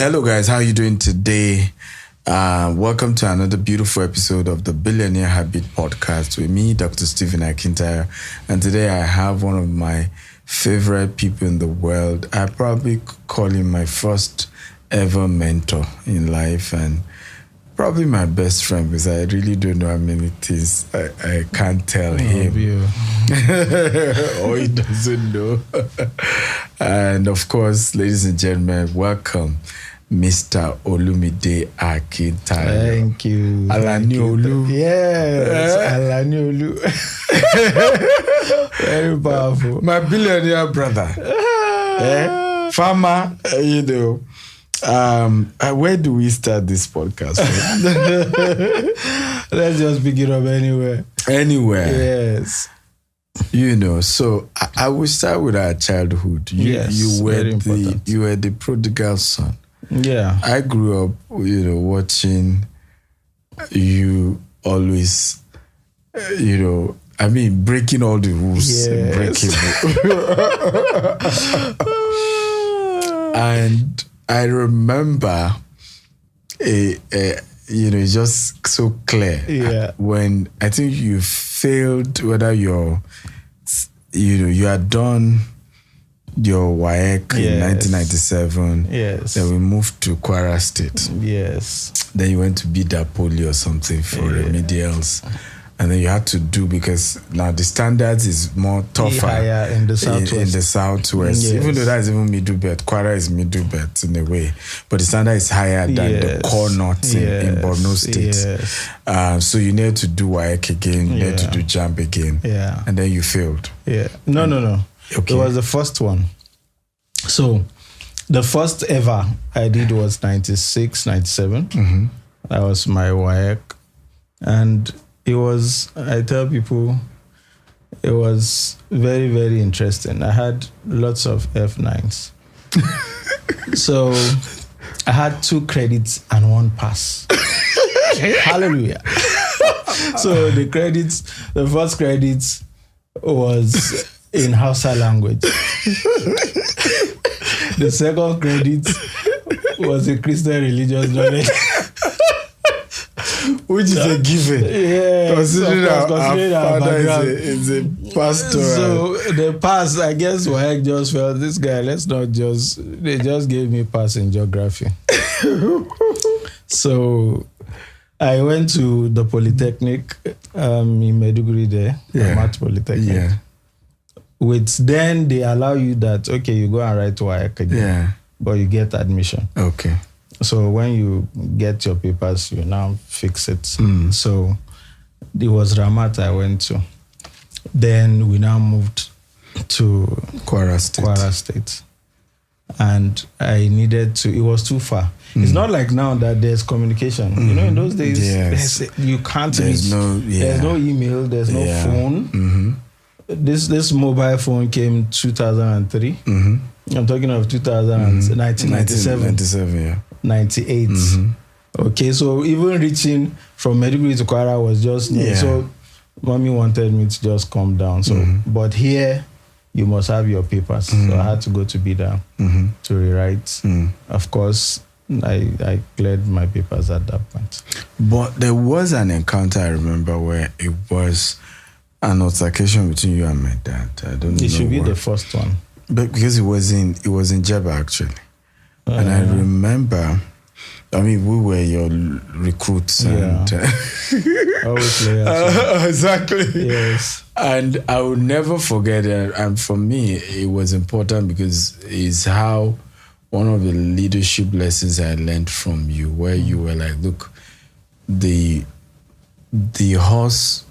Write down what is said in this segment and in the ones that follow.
Hello guys, how are you doing today? Welcome to another beautiful episode of the Billionaire Habits Podcast with me, Dr. Stephen Akintayo. And today I have one of my favorite people in the world. I probably call him my first ever mentor in life and probably my best friend because I really don't know how many things I can't tell him. Or he doesn't know. And of course, ladies and gentlemen, welcome Mr. Olumide Akintayo. Thank you. Alani Olu. Yes, Alani Olu. Very powerful. My billionaire brother. Farmer, where do we start this podcast from? Let's just pick it up anywhere. Anywhere. Yes. So I will start with our childhood. You were the prodigal son. Yeah. I grew up, watching you always, breaking all the rules. Yes. And I remember, it's just so clear. Yeah. When I think you failed, whether you had done your WAEC in 1997. Yes. Then we moved to Kwara State. Yes. Then you went to Bida Poly or something for remedials. And then you had to do, because now the standards is more tougher. Higher in the southwest. In the southwest. Yes. Even though that is even middle belt. Kwara is middle belt in a way. But the standard is higher than the core north in Borno State. Yes. So you need to do WAEC again. You need to do JAMB again. Yeah. And then you failed. Yeah. No. Okay. It was the first one. So the first ever I did was 96, 97. Mm-hmm. That was my WAEC. And it was, I tell people, it was very, very interesting. I had lots of F9s. So I had 2 credits and 1 pass. Hallelujah. So the first credit was in Hausa language. The second credit was a Christian religious knowledge. Which is a given. Yeah. Considering our father is a pastor. So the pass, I guess WAEC just felt, this guy, they just gave me pass in geography. So I went to the Polytechnic in Maiduguri there, Math Polytechnic. Yeah. Then they allow you that, okay, you go and write WAEC again, but you get admission. Okay. So when you get your papers, you now fix it. So it was Ramat I went to. Then we now moved to Kwara State. And I needed to, it was too far. It's not like now that there's communication. In those days, you can't reach. There's no email, there's no phone. Mm-hmm. This mobile phone came 2003. Mm-hmm. I'm talking of 1997. 98. Mm-hmm. Okay, so even reaching from Maiduguri to Kwara was just so mommy wanted me to just calm down. So, but here you must have your papers. So I had to go to Bida to rewrite. Of course, I cleared my papers at that point. But there was an encounter I remember where it was an altercation between you and my dad. I don't know. It should be the first one. But because it was in Jeba actually. And I remember, we were your recruits. And, always players. Exactly. Yes. And I will never forget it. And for me, it was important because it's how one of the leadership lessons I learned from you, where you were like, look, the horse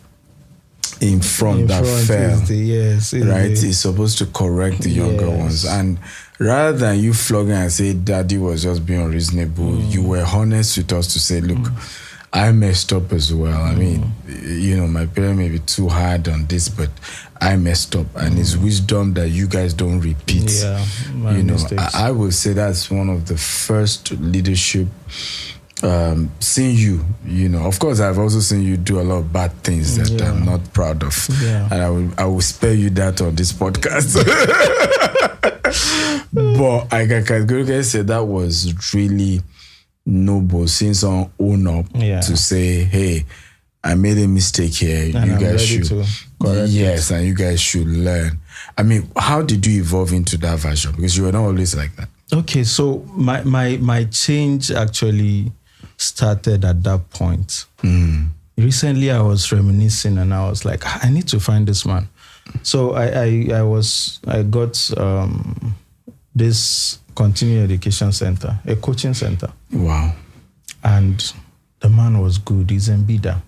in front that fell, is supposed to correct the younger ones. And rather than you flogging and say daddy was just being unreasonable, you were honest with us to say, look, I messed up as well. I mean, my parents may be too hard on this, but I messed up. And it's wisdom that you guys don't repeat. Yeah, I will say that's one of the first leadership seeing you, of course, I've also seen you do a lot of bad things that I'm not proud of. Yeah. And I will spare you that on this podcast. But I can categorically say that was really noble, seeing someone own up to say, hey, I made a mistake here. And you I'm guys ready should to correct it. and you guys should learn. I mean, how did you evolve into that version? Because you were not always like that. Okay, so my change actually started at that point. Recently, I was reminiscing and I was like, I need to find this man. So I got this continuing education center, a coaching center. Wow. And the man was good. He's in Bida.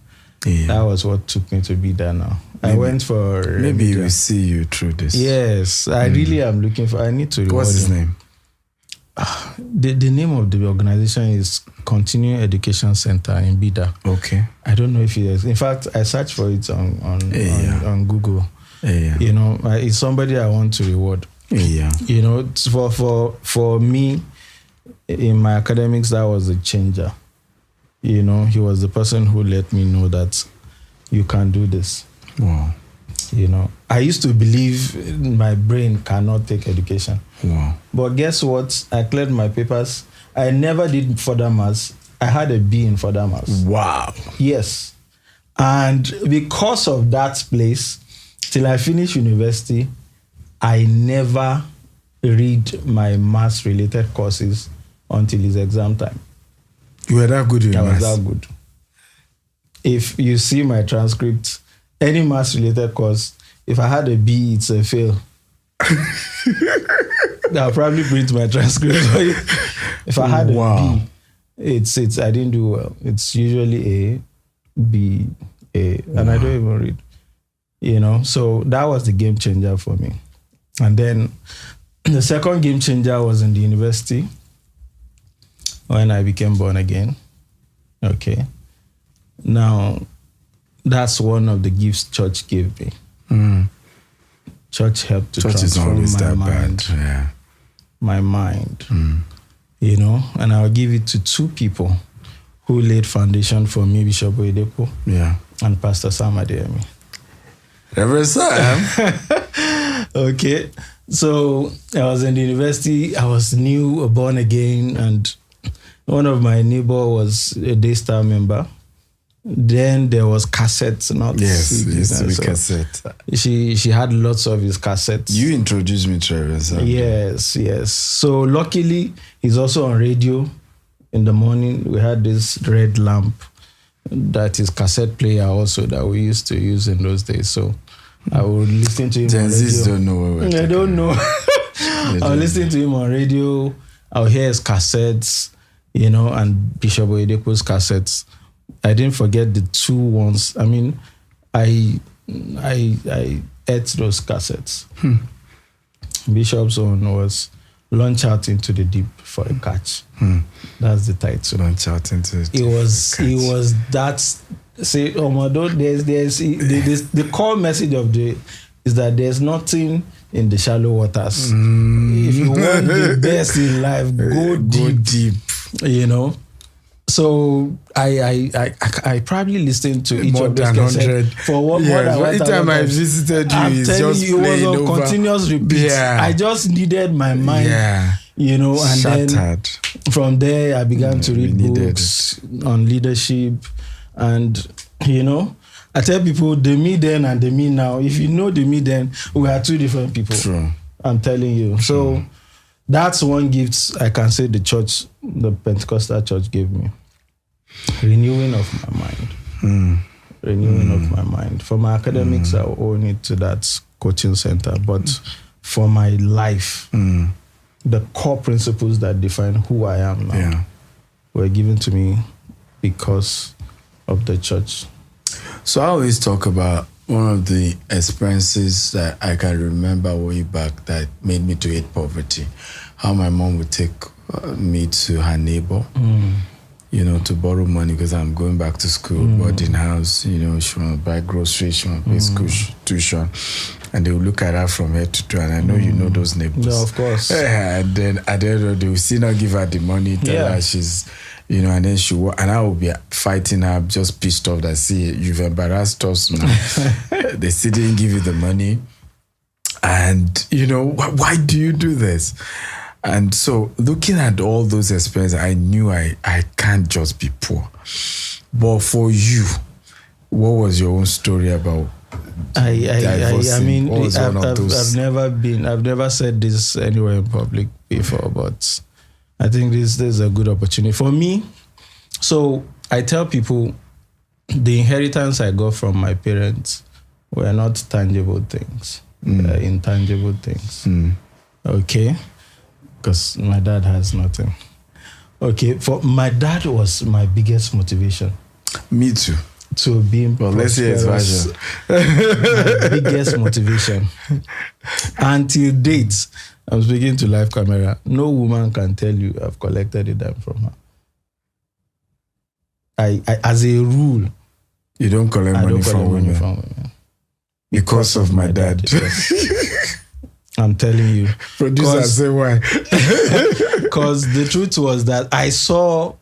Yeah. That was what took me to Bida now. I went for... Maybe he will see you through this. Yes, I really am looking for... I need to reward What's his name? The name of the organization is Continuing Education Center in Bida. Okay. I don't know if it is. In fact, I searched for it on Google. Yeah. You know, it's somebody I want to reward. Yeah. You know, for me, in my academics, that was a changer. You know, he was the person who let me know that you can do this. Wow. You know, I used to believe my brain cannot take education. Wow. But guess what? I cleared my papers. I never did further maths. I had a B in further maths. Wow. Yes. And because of that place, till I finished university, I never read my maths related courses until it's exam time. You were that good in maths? I was that good. If you see my transcript, any maths related course, if I had a B, it's a fail. I'll probably print my transcript. If I had a B, it's I didn't do well. It's usually A, B, A, and I don't even read. You know, so that was the game changer for me. And then the second game changer was in the university when I became born again. Okay. Now, that's one of the gifts church gave me. Church helped to transform my mind. Yeah. My mind. You know, and I'll give it to two people who laid foundation for me, Bishop Oyedepo and Pastor Sam Adeyemi. Reverend Sam. Okay. So I was in the university. I was new, born again, and one of my neighbor was a Daystar member. Then there was cassettes, not CDs. It used to be so cassette. She had lots of his cassettes. You introduced me to Reverend Sam. Yes. So luckily, he's also on radio. In the morning, we had this red lamp that is cassette player also that we used to use in those days. So I would listen to him on radio. Gen Zs don't know what we're talking. I don't know. I would listen to him on radio. I would hear his cassettes, you know, and Bishop Oyedepo's cassettes. I didn't forget the two ones. I mean, I ate those cassettes. Bishop's one was Launch Out into the Deep for a Catch. That's the title. Launch Out into the Deep. It was that. Say, the core message of is that there's nothing in the shallow waters. If you want the best in life, go deep. You know. So I probably listened to each of those cassettes for more than 1,000 each time I visited you, I'm telling you, it was on continuous repeat. I just needed my mind, you know, and shattered. Then from there I began to read books on leadership, and you know, I tell people the me then and the me now. If you know the me then, we are two different people. True. I'm telling you. So that's one gift I can say the church, the Pentecostal church gave me. Renewing of my mind. Renewing of my mind. For my academics, I owe it to that coaching center. But for my life, the core principles that define who I am now were given to me because of the church. So I always talk about one of the experiences that I can remember way back that made me to hate poverty. How my mom would take me to her neighbor, you know, to borrow money because I'm going back to school, boarding house, you know, she want to buy groceries, she want to pay school tuition. And they will look at her from head to toe, and I know you know those neighbors. Yeah, of course. And then at the end of the day, they will still not give her the money, tell her she's, you know, and then and I will be fighting her, just pissed off that, see, you've embarrassed us now. They still didn't give you the money. And, why do you do this? And so looking at all those experiences, I knew I can't just be poor. But for you, what was your own story about? I've never said this anywhere in public before, but I think this is a good opportunity for me. So I tell people the inheritance I got from my parents were not tangible things. They're intangible things. Okay? Because my dad has nothing. Okay, for my dad was my biggest motivation. Me too. To be let's hear his version. My biggest motivation. Until date, I'm speaking to live camera. No woman can tell you I've collected a dime from her. I as a rule, you don't collect money from women. Because of my dad. I'm telling you. Producer, say why? Because the truth was that I saw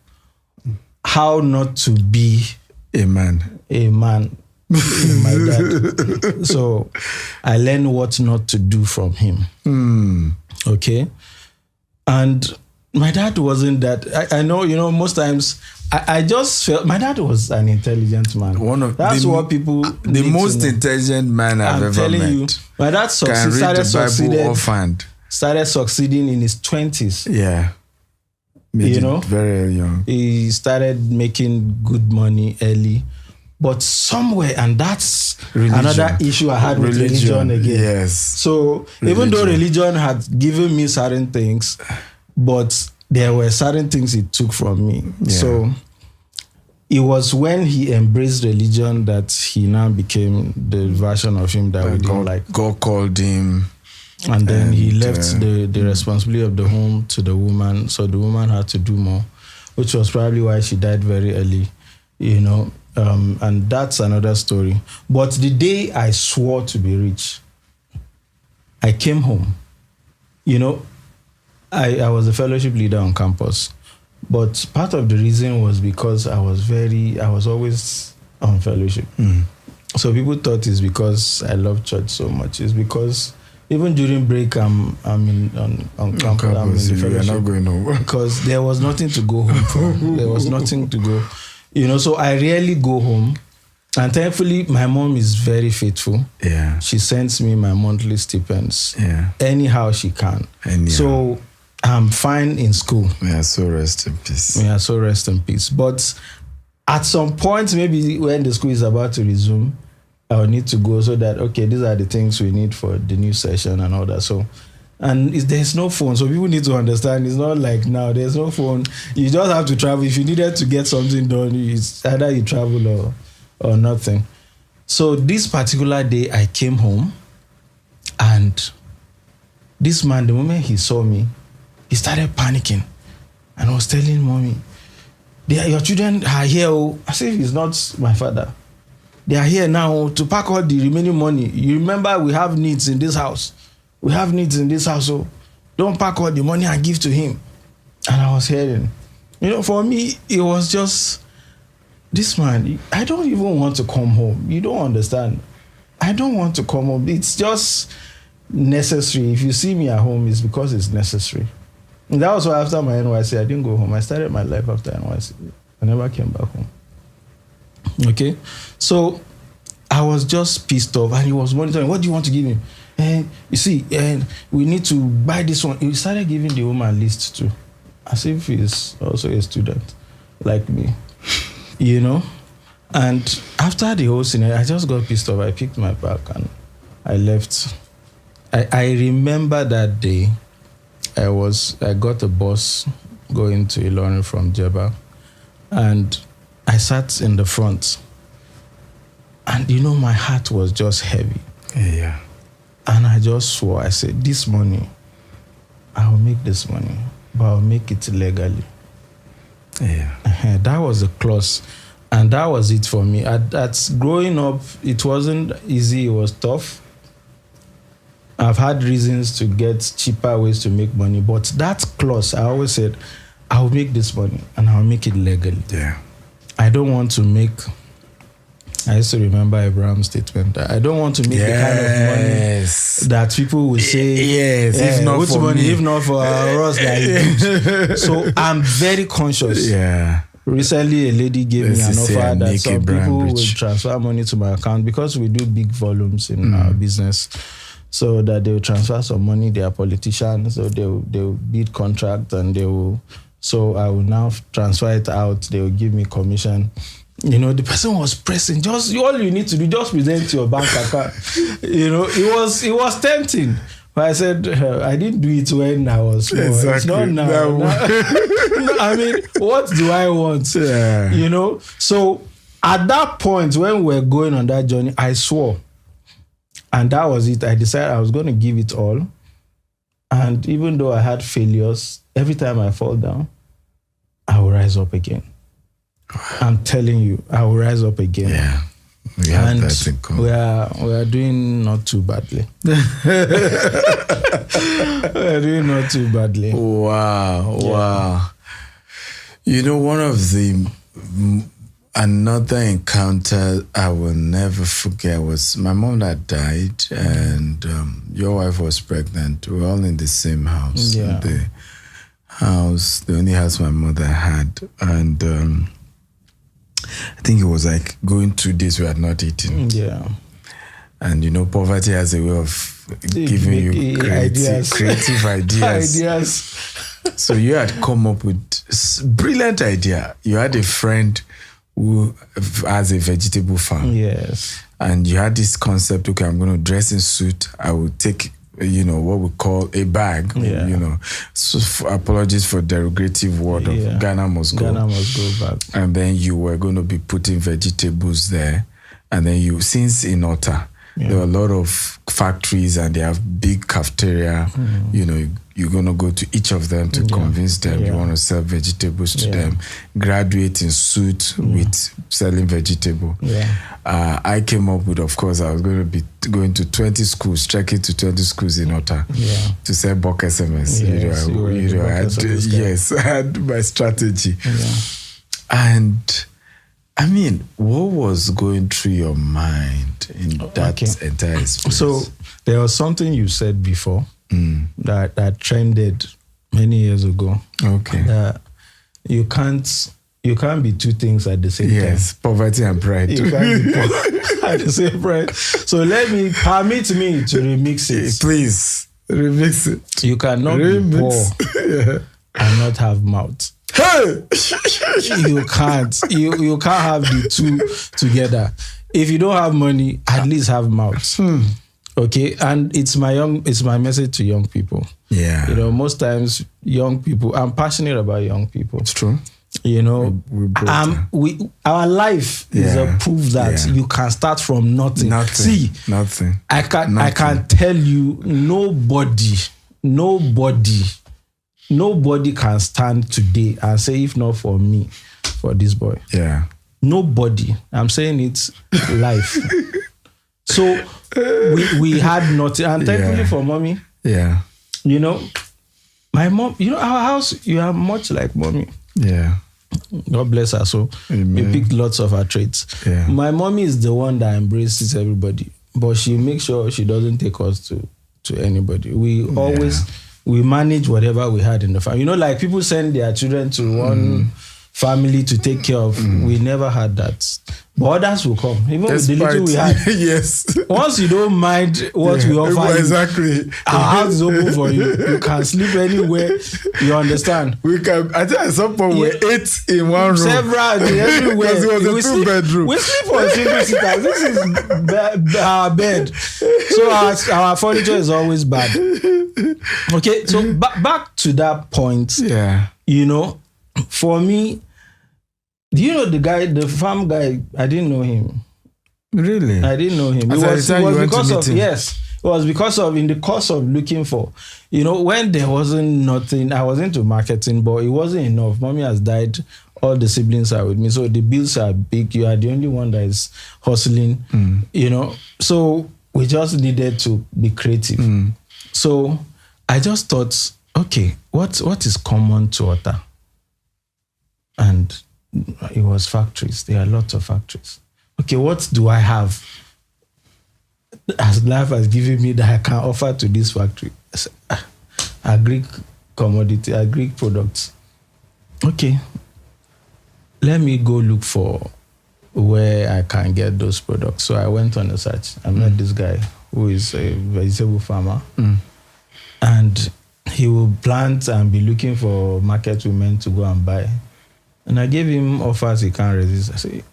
how not to be a man in my dad. So I learned what not to do from him. Okay. And my dad wasn't that. I know, most times I just felt my dad was an intelligent man. That's what people. The most intelligent man I've ever met. You, my dad started succeeding in his 20s. Yeah. Very young. He started making good money early. But somewhere, and that's another issue I had with religion again. Yes. So even though religion had given me certain things, but there were certain things it took from me. Yeah. So it was when he embraced religion that he now became the version of him that we didn't like. God called him. And then he left the responsibility of the home to the woman. So the woman had to do more, which was probably why she died very early, and that's another story. But the day I swore to be rich, I came home. I was a fellowship leader on campus. But part of the reason was because I was always on fellowship. So people thought it's because I love church so much. It's because even during break, I'm on campus. I'm in the fellowship. You're not going home. Because there was nothing to go home for. There was nothing to go. So I rarely go home. And thankfully, my mom is very faithful. Yeah. She sends me my monthly stipends. Yeah. Anyhow she can. So I'm fine in school. May I so rest in peace. But at some point, maybe when the school is about to resume, I'll need to go so that, okay, these are the things we need for the new session and all that. So, and there's no phone. So people need to understand it's not like now, there's no phone. You just have to travel. If you needed to get something done, it's either you travel or nothing. So this particular day, I came home and this man, the moment he saw me, he started panicking and I was telling mommy, your children are here. I said, he's not my father. They are here now to pack all the remaining money. You remember we have needs in this house. So don't pack all the money and give to him. And I was hearing, for me, it was just, this man, I don't even want to come home. You don't understand. I don't want to come home. It's just necessary. If you see me at home, it's because it's necessary. And that was why after my NYC, I didn't go home. I started my life after NYC. I never came back home. Okay? So I was just pissed off and he was monitoring. What do you want to give him? And you see, we need to buy this one. He started giving the woman list too. As if he's also a student like me. And after the whole scenario, I just got pissed off. I picked my bag and I left. I remember that day, I got a bus going to Ilorin from Jeba, and I sat in the front. And my heart was just heavy. Yeah. And I just swore, I said, this money, I will make this money, but I'll make it legally. Yeah. That was the clause. And that was it for me. At growing up, it wasn't easy, it was tough. I've had reasons to get cheaper ways to make money, but that clause, I always said, I'll make this money and I'll make it legally. Yeah. I don't want to make I used to remember Abraham's statement that I don't want to make the kind of money that people will say, if not for money, me. if not for us, that so I'm very conscious. Yeah. Recently, a lady gave me an offer that some people will transfer money to my account because we do big volumes in our business. So that they will transfer some money. They are politicians, so they will bid contract and they will. So I will now transfer it out. They will give me commission. You know, the person was pressing. Just all you need to do, just present your bank account. You know, it was tempting. But I said, I didn't do it when I was small. Exactly. It's not now. I mean, what do I want? Yeah. You know? So at that point, when we were going on that journey, I swore. And that was it. I decided I was going to give it all. And even though I had failures, every time I fall down, I will rise up again. I'm telling you, I will rise up again. Yeah. We have that in common. We are doing not too badly. We are doing not too badly. Wow. You know, one of the another encounter I will never forget was my mom that died, and your wife was pregnant. We were all in the same house. Yeah. The only house my mother had, and I think it was like going 2 days we had not eaten. Yeah. And you know, poverty has a way of giving you creative ideas. So you had come up with brilliant idea. You had a friend who has a vegetable farm. Yes. And you had this concept, okay, I'm going to dress in suit. I will take, you know, what we call a bag, you know. So apologies for derogative word of Ghana must go. Ghana must go back. And then you were going to be putting vegetables there. And then since in Otta, there are a lot of factories and they have big cafeteria, you know, you're going to go to each of them to convince them you want to sell vegetables to them, graduate in suit with selling vegetable. I came up with, of course, I was going to be going to 20 schools, trekking to 20 schools in Otta to sell bulk SMS. I had my strategy. And I mean, what was going through your mind in that entire experience? So there was something you said before that trended many years ago. Okay. That you can't be two things at the same time. Yes, poverty and pride. You can't be poor at the same time. So permit me to remix it. Please, remix it. You cannot be poor and not have mouth. You can't. You can't have the two together. If you don't have money, at least have mouth. Okay, and it's my message to young people. Yeah, you know, most times young people. I'm passionate about young people. It's true. You know, our life is a proof that you can start from nothing. Nothing. I can tell you, nobody can stand today and say, if not for me, for this boy. Yeah. Nobody. I'm saying it's life. So we had nothing. And thankfully for mommy. Yeah. You know, my mom, you know, our house, you are much like mommy. Yeah. God bless her. So we picked lots of her traits. Yeah. My mommy is the one that embraces everybody, but she makes sure she doesn't take us to anybody. We always manage whatever we had in the family. You know, like people send their children to one family to take care of. We never had that. But others will come. Even with the little we had. Yes. Once you don't mind what we offer exactly. our house is open for you. You can sleep anywhere. You understand? We can. I think at some point we ate in one room. Several everywhere. It was a two-bedroom. We sleep on single seaters. This is our bed. So our furniture is always bad. Okay, so back to that point. Yeah. You know, for me, do you know the farm guy? I didn't know him. Really? I didn't know him. It was because of in the course of looking for, you know, when there wasn't nothing, I was into marketing, but it wasn't enough. Mommy has died. All the siblings are with me. So the bills are big. You are the only one that is hustling, you know. So we just needed to be creative. So I just thought, okay, what is common to Otta? And it was factories. There are lots of factories. okay, what do I have as life has given me that I can offer to this factory? I said, agri commodity, agri products. Okay, let me go look for where I can get those products. So I went on a search. I met this guy who is a vegetable farmer. And he will plant and be looking for market women to go and buy. And I gave him offers he can't resist. I say,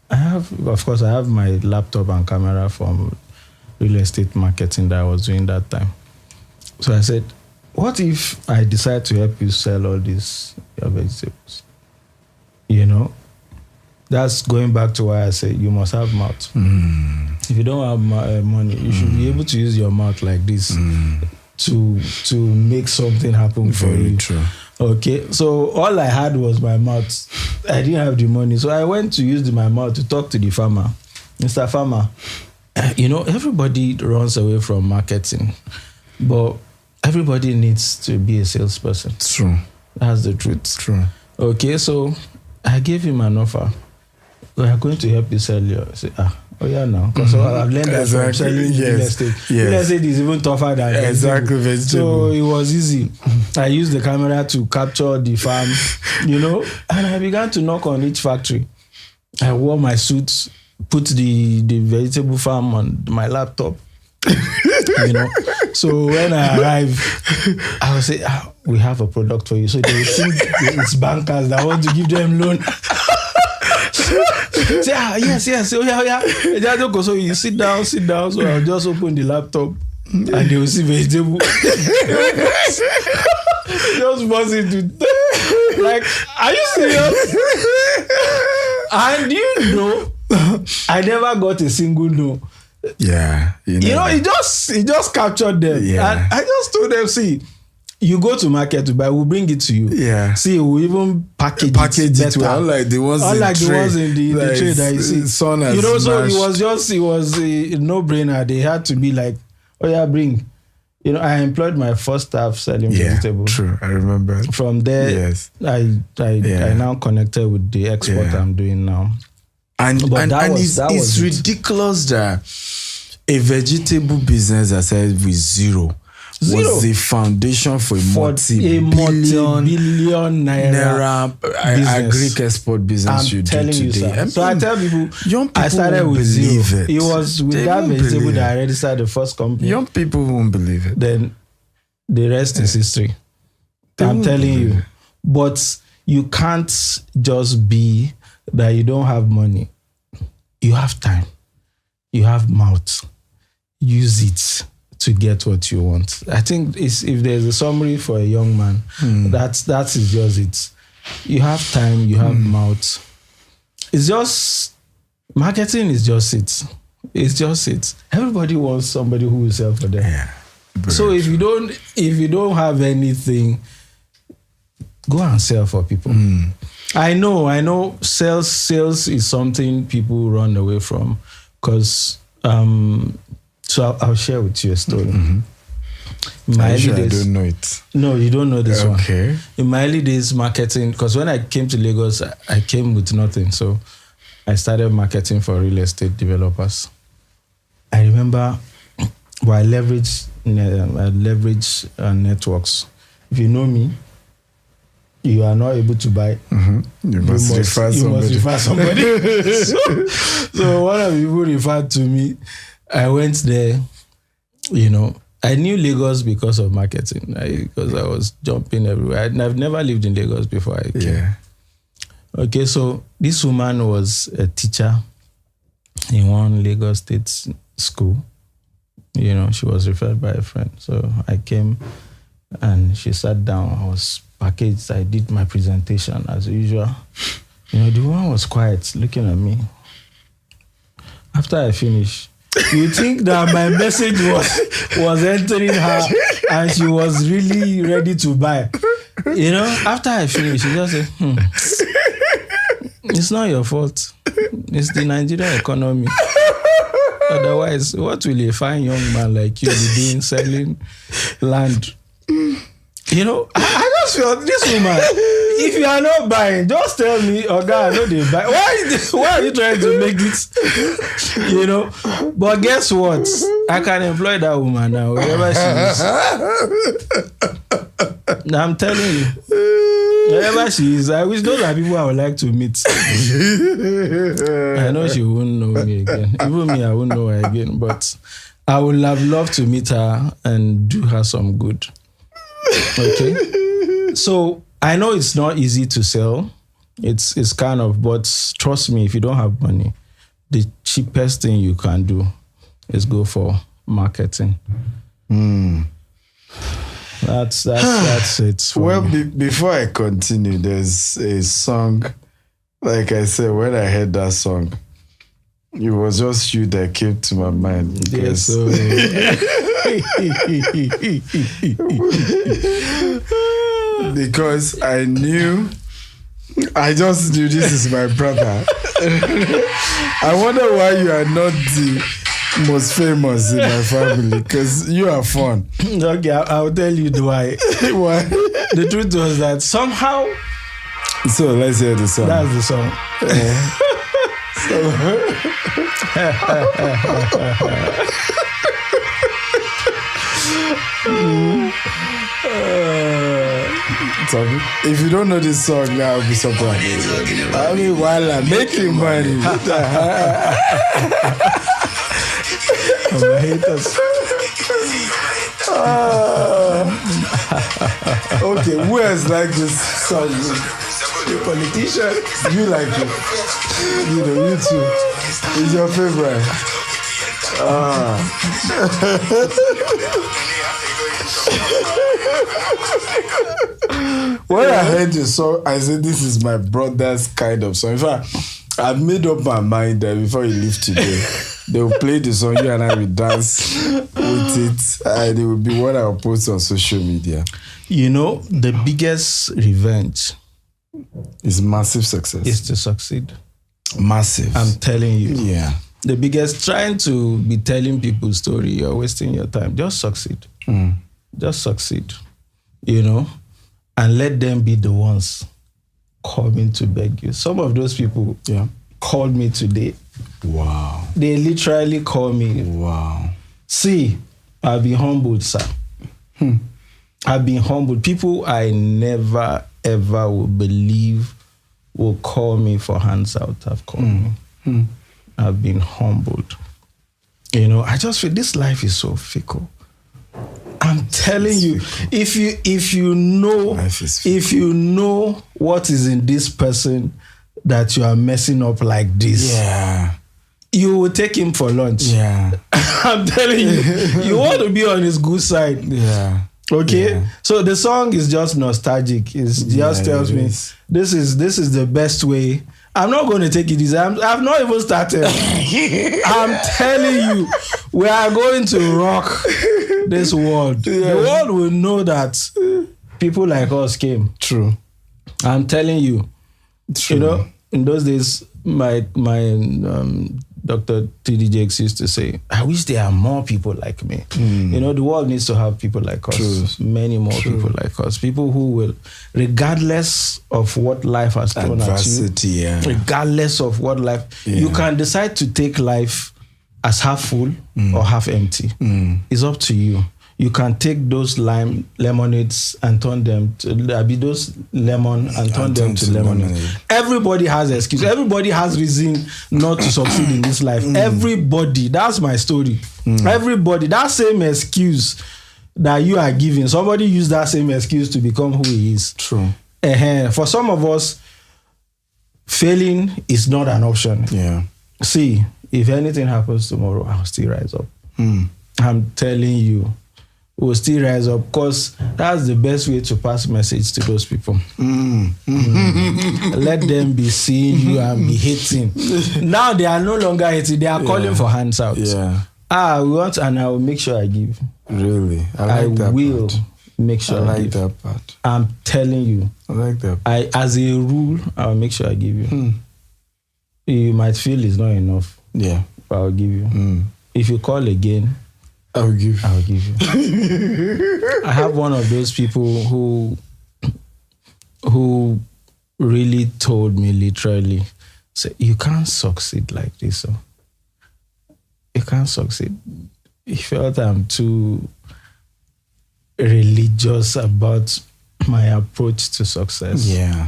I have my laptop and camera from real estate marketing that I was doing that time. So I said, what if I decide to help you sell all these your vegetables? You know, that's going back to why I say you must have mouth. If you don't have money, you should be able to use your mouth like this to make something happen for you. True. Okay, so all I had was my mouth. I didn't have the money, so I went to use my mouth to talk to the farmer. Mr. Farmer, you know, everybody runs away from marketing, but everybody needs to be a salesperson. True. That's the truth. True. Okay, so I gave him an offer. We are going to help you sell your... I said, oh yeah, now. Because I've learned that from selling real estate. Real estate is even tougher than vegetable. So it was easy. I used the camera to capture the farm, you know, and I began to knock on each factory. I wore my suit, put the vegetable farm on my laptop, you know. So when I arrive, I will say, we have a product for you. So they think it's bankers that want to give them loan. Say, yes. Oh, yeah. So you sit down. So I'll just open the laptop and they will see vegetable. Just buzz into like, are you serious? And you know, I never got a single no. Yeah. You know, it just captured them. Yeah. And I just told them, see, you go to market to buy, we'll bring it to you. Yeah. See, we'll even package it better. Well, unlike the ones in the tray that you see. Son has you know, so smashed. it was a no-brainer. They had to be like, oh yeah, bring. You know, I employed my first staff selling vegetables. True, I remember. From there, yes. I now connected with the export I'm doing now. And it's ridiculous that a vegetable business that says with zero was the foundation for a multi-billion naira agri export business you do today. So I tell people, young people I started with zero. It was with that vegetable that I registered the first company. Young people won't believe it. Then the rest is history. I'm telling you. But you can't just be that you don't have money. You have time. You have mouth. Use it to get what you want. I think if there's a summary for a young man, that is just it. You have time, you have mouth. It's just, marketing is just it. It's just it. Everybody wants somebody who will sell for them. Yeah. So if you don't have anything, go and sell for people. I know sales is something people run away from because so I'll share with you a story. In my early days, I don't know it. No, you don't know this one. Okay. In my early days, marketing, because when I came to Lagos, I came with nothing. So I started marketing for real estate developers. I remember I leverage networks. If you know me, you are not able to buy. You must refer somebody. So one of the people referred to me. I went there, you know. I knew Lagos because of marketing, because I was jumping everywhere. I've never lived in Lagos before I came. Yeah. Okay, so this woman was a teacher in one Lagos State school. You know, she was referred by a friend. So I came and she sat down. I was packaged. I did my presentation as usual. You know, the woman was quiet, looking at me. After I finished, you think that my message was entering her and she was really ready to buy. You know, after I finished, she just said, it's not your fault. It's the Nigerian economy. Otherwise, what will a fine young man like you be doing selling land? You know, I just felt this woman, If you are not buying, just tell me, I know they buy. Why are you trying to make it? You know. But guess what? I can employ that woman now, wherever she is. I'm telling you, wherever she is. I wish those are people I would like to meet. I know she won't know me again. Even me, I won't know her again. But I would have loved to meet her and do her some good. Okay. So I know it's not easy to sell. It's kind of, but trust me, if you don't have money, the cheapest thing you can do is go for marketing. That's it. Well, before I continue, there's a song. Like I said, when I heard that song, it was just you that came to my mind. Because, because I just knew this is my brother. I wonder why you are not the most famous in my family, because you are fun. Okay, I'll tell you why. Why? The truth was that somehow. So let's hear the song. That's the song. So if you don't know this song now, I'll be surprised. I mean, while I'm making money. My haters. Okay, who else like this song? The politician. You like it? You know, you too. It's your favorite. When I heard the song, I said, this is my brother's kind of song. In fact, I've made up my mind that before you leave today, they will play the song, you and I will dance with it, and it will be what I'll post on social media. You know, the biggest revenge is massive success. Is to succeed. Massive. I'm telling you. Yeah. The biggest, trying to be telling people's story, you're wasting your time. Just succeed. Just succeed. You know, and let them be the ones coming to beg you. Some of those people called me today. Wow. They literally called me. Wow. See, I've been humbled, sir. I've been humbled. People I never, ever would believe will call me for hands out have called me. I've been humbled. You know, I just feel this life is so fickle. I'm telling you, if you know what is in this person that you are messing up like this, you will take him for lunch. I'm telling you, you want to be on his good side. Okay, so the song is just nostalgic. It just tells me this is the best way. I'm not going to take it easy. I've not even started. I'm telling you, we are going to rock this world. The world will know that people like us came. True. I'm telling you. True. You know, in those days, my Dr. T.D. Jakes used to say, I wish there are more people like me. You know, the world needs to have people like us. True. Many more people like us. People who will, regardless of what life has thrown at you, regardless of what life, you can decide to take life as half full or half empty. It's up to you. You can take those lemonades and turn them to those lemon and turn them to lemonade. Everybody has excuse. Everybody has reason not to succeed in this life. Everybody. That's my story. Everybody. That same excuse that you are giving, somebody used that same excuse to become who he is. True. For some of us, failing is not an option. See, if anything happens tomorrow, I'll still rise up. I'm telling you. Will still rise up, because that's the best way to pass message to those people. Let them be seeing you and be hating. Now they are no longer hating, they are calling for hands out. We want, and I will make sure I give. Really? I will make sure I give. That part. I'm telling you. I like that. As a rule, I will make sure I give you. You might feel it's not enough. But I'll give you. If you call again, I'll give you. I have one of those people who really told me literally, say, you can't succeed like this. So you can't succeed. He felt I'm too religious about my approach to success. Yeah.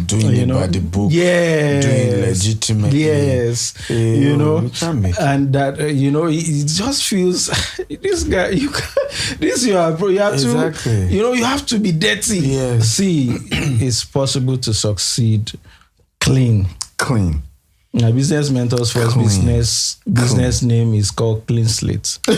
Doing it by the book. Yes. Doing it legitimately. Yes. And that, it just feels, this guy, this your approach. You have to, you have to be dirty. Yes. See, it's possible to succeed clean. My business mentor's first business name is called Clean Slate. I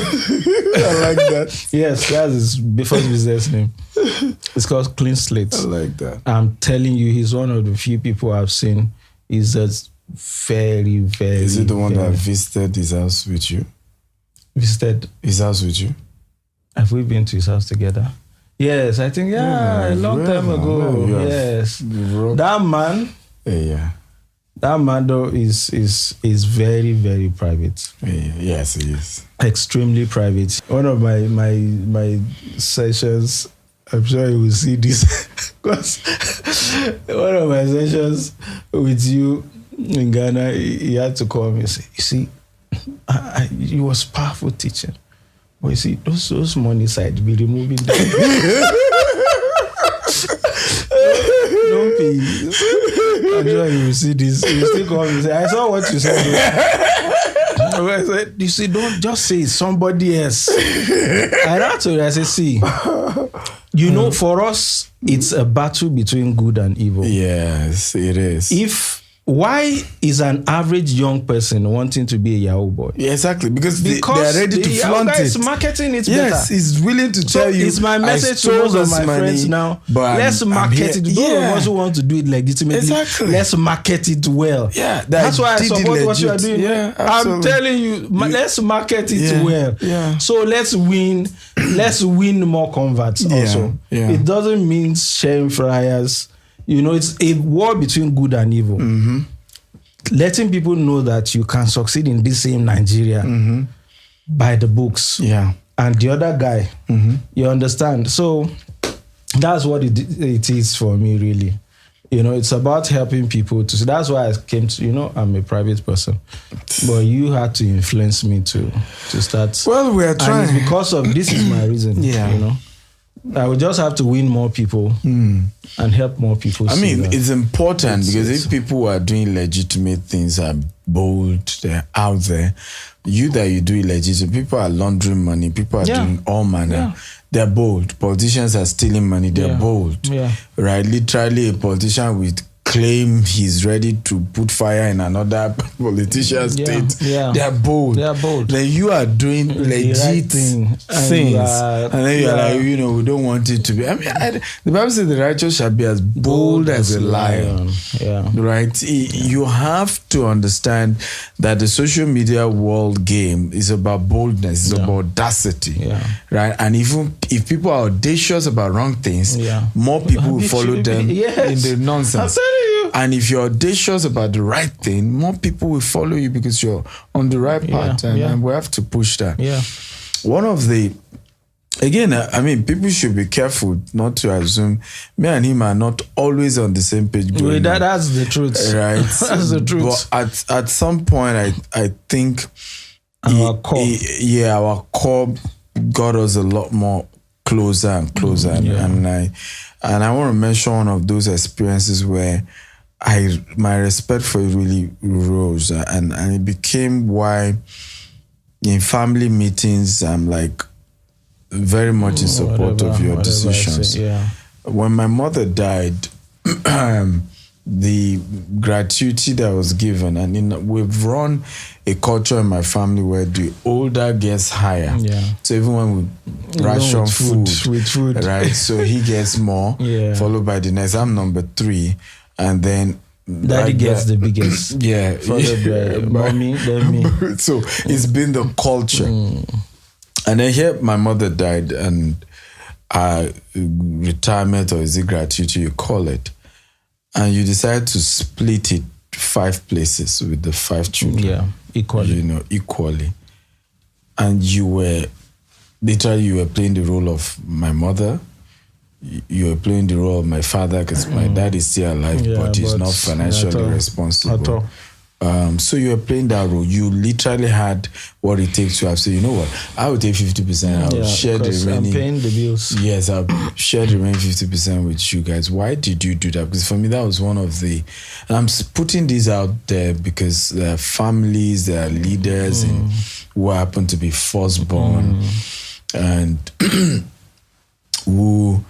like that. Yes, that's his first business name. It's called Clean Slate. I like that. I'm telling you, he's one of the few people I've seen. He's just very, very. Is it the one that visited his house with you? Visited his house with you? Have we been to his house together? Yes, I think, a long time ago. Yes. That man. Yeah. That man though is very, very private. Yes, he is. Extremely private. One of my sessions, I'm sure you will see this, because one of my sessions with you in Ghana, he had to call me and say, you see, it was powerful teaching. But you see, those money side, be removing them. Don't pay. I'm sure you will see this. You still call me and say, I saw what you said. I said, you see, don't just say somebody else. I had to, I said, see, for us, it's a battle between good and evil. Yes, it is. Why is an average young person wanting to be a Yahoo boy? Yeah, exactly. Because they are ready to flaunt it. Is marketing it better. Yes, he's willing to tell you. It's my message to most of my friends now. Let's market it. Those of us who want to do it legitimately, let's market it well. Yeah, that's why I support what you are doing. Yeah, I'm telling you, let's market it well. Yeah. So let's win more converts also. Yeah. It doesn't mean sharing flyers. It's a war between good and evil. Mm-hmm. Letting people know that you can succeed in this same Nigeria by the books. Yeah. And the other guy, you understand? So that's what it is for me, really. It's about helping people to. So that's why I came to, I'm a private person. But you had to influence me to start. Well, we are trying. And it's because of this is my reason. Yeah. I would just have to win more people and help more people. I mean, it's important because if people are doing legitimate things, are bold, they're out there, you do illegitimate, people are laundering money, people are doing all manner. Yeah. They're bold. Politicians are stealing money, they're bold. Yeah. Right? Literally, a politician with claim he's ready to put fire in another politician's state. Yeah. They are bold. Then you are doing legit things. And then you're like, we don't want it to be. I mean, the Bible says the righteous shall be as bold as a lion. Yeah. Right? You have to understand that the social media world game is about boldness, it's about audacity. Yeah. Right? And even if people are audacious about wrong things, more people will follow them in the nonsense. And if you're audacious about the right thing, more people will follow you because you're on the right path. And we have to push that. Yeah. One of the, again, I mean, people should be careful not to assume me and him are not always on the same page. That's the truth. Right? That's the truth. But at some point, I think our core got us a lot more closer and closer. And I want to mention one of those experiences where my respect for you really rose, and it became why in family meetings I'm like very much in support of your decisions. When my mother died, the gratuity that was given, and we've run a culture in my family where the older gets higher. So everyone would ration food, right? So he gets more, followed by the next. I'm number 3. And then Daddy gets the biggest. Followed by mommy, then me. So it's been the culture. And then here my mother died, and retirement, or is it gratuity, you call it. And you decide to split it 5 places with the 5 children. Yeah, equally. Equally. And you were playing the role of my mother, you're playing the role of my father because my dad is still alive, but he's not financially responsible. So you're playing that role. You literally had what it takes to have said, you know what, I will take 50%. I'll share the remaining. I'm paying the bills. Yes, I'll share the remaining 50% with you guys. Why did you do that? Because for me, that was one of the. I'm putting this out there because there are families, there are leaders, and who happen to be firstborn, and who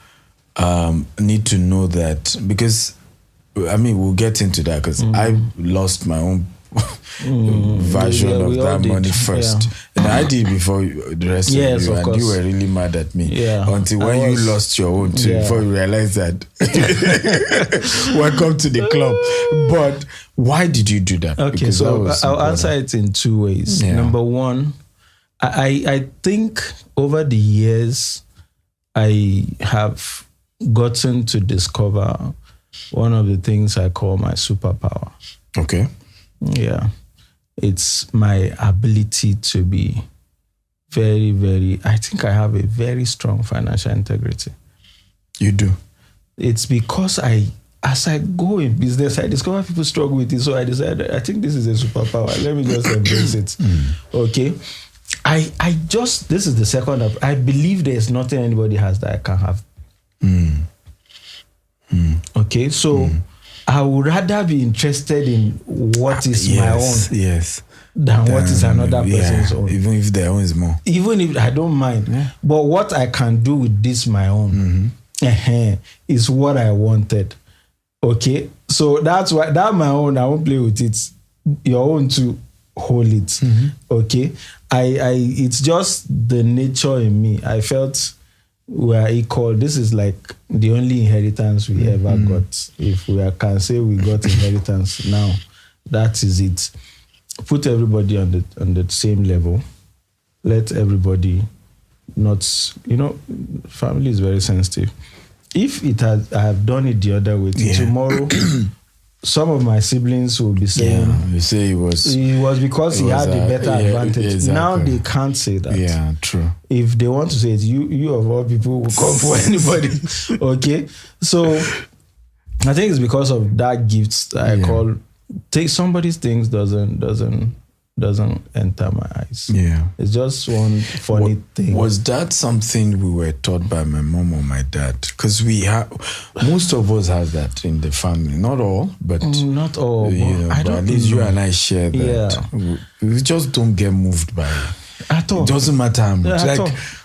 need to know that, because I mean, we'll get into that because I lost my own version of that money first. And I did before the rest of you, and course. You were really mad at me until when you lost your own too, before you realized that. Welcome to the club. But why did you do that? Okay, because so I'll answer it in two ways. Number one, I think over the years, I have gotten to discover one of the things I call my superpower. Okay. Yeah. It's my ability to be very, very, I think I have a very strong financial integrity. You do? It's because as I go in business, I discover people struggle with it. So I decided, I think this is a superpower. Let me just embrace it. Okay. This is the second, I believe there's nothing anybody has that I can't have. Okay, so I would rather be interested in what is my own than what is another person's own. Even if their own is more. Even if I don't mind. Yeah. But what I can do with this my own is what I wanted. Okay, so that's why that my own, I won't play with it. Your own to hold it. Okay, it's just the nature in me. I felt we are equal. This is like the only inheritance we ever got. If we can say we got inheritance now, that is it. Put everybody on the same level. Let everybody not, family is very sensitive. If I have done it the other way, tomorrow, some of my siblings will be saying, you say it was because he had the better advantage. Exactly. Now they can't say that. Yeah, true. If they want to say it, you of all people will come for anybody. Okay, so I think it's because of that gift that I call take somebody's things doesn't enter my eyes. Yeah, it's just one funny thing. Was that something we were taught by my mom or my dad? Because most of us have that in the family. Not all, but not all. But at least you and I share that. Yeah. We just don't get moved by it. At all. It doesn't matter how much.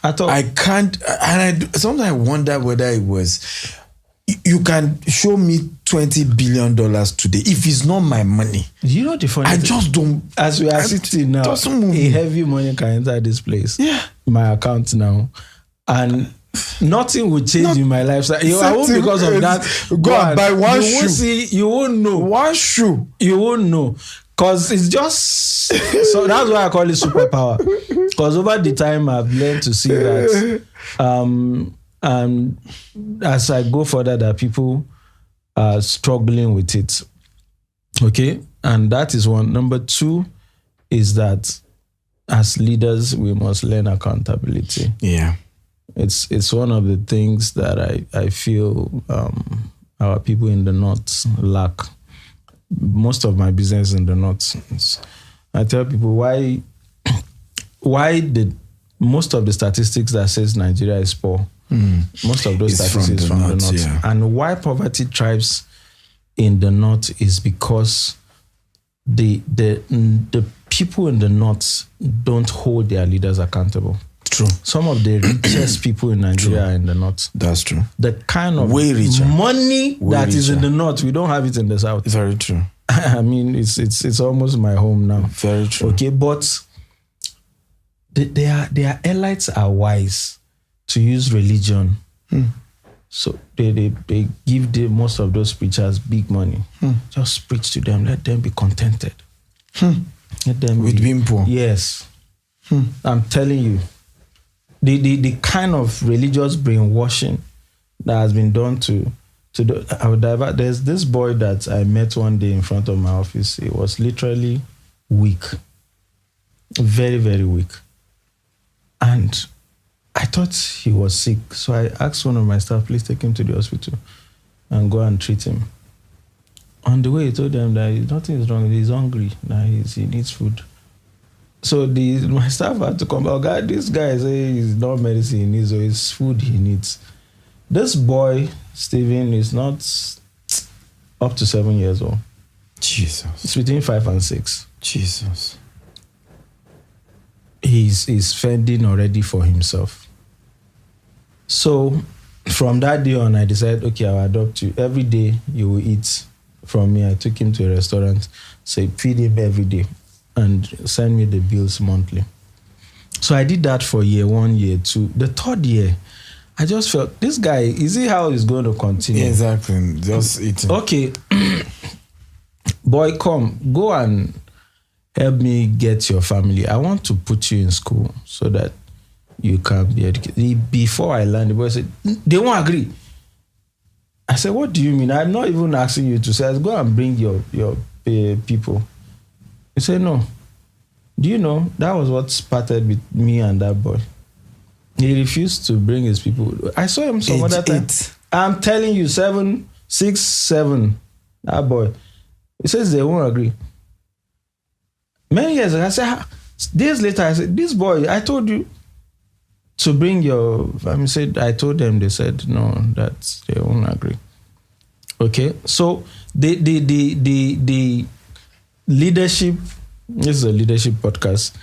At all. I can't, and sometimes I wonder whether it was. You can show me $20 billion today. If it's not my money, you know the funny thing? Just don't. As we are sitting now, a heavy money can enter this place. Yeah, my account now, and nothing will change in my lifestyle. I won't because of that. Go and buy one shoe. You won't know. One shoe. You won't know. Because it's just so that's why I call it superpower. Because over the time I've learned to see that as I go further, that people are struggling with it. Okay, and that is one. Number two is that as leaders we must learn accountability. Yeah, it's one of the things that I feel our people in the North lack. Most of my business in the North. I tell people why did most of the statistics that says Nigeria is poor, most of those statistics from the North. Yeah. And why poverty thrives in the North is because the people in the North don't hold their leaders accountable. True. Some of the richest people in Nigeria are in the North. That's true. The kind of money that is in the North, we don't have it in the South. Very true. I mean, it's almost my home now. Very true. Okay, but their elites are wise to use religion. So they give most of those preachers big money. Just preach to them. Let them be contented. Let them with being poor. Yes. I'm telling you. The kind of religious brainwashing that has been done there's this boy that I met one day in front of my office. He was literally weak. Very, very weak. And I thought he was sick. So I asked one of my staff, please take him to the hospital and go and treat him. On the way, he told them that nothing is wrong. He's hungry. That he needs food. So my staff had to come back. God, this guy say it's not medicine he needs, or it's food he needs. This boy, Stephen, is not up to 7 years old. Jesus. It's between 5 and 6. Jesus. He's fending already for himself. So from that day on, I decided, okay, I'll adopt you. Every day you will eat from me. I took him to a restaurant, say feed him every day and send me the bills monthly. So I did that for year 1, year 2. The 3rd year, I just felt, this guy, is he how he's going to continue? Exactly. Just eating. Okay. Boy, come, go and help me get your family. I want to put you in school so that you can be educated. Before I learned, the boy said, they won't agree. I said, what do you mean? I'm not even asking you to say, go and bring your people. He said, no. Do you know, that was what started with me and that boy. He refused to bring his people. I saw him some other time. I'm telling you, 7, 6, 7. That boy. He says they won't agree. Many years ago, I said, days later, I said, this boy, I told you to bring your family. Said, I told them, they said, no, that they won't agree. Okay, so the leadership, this is a leadership podcast.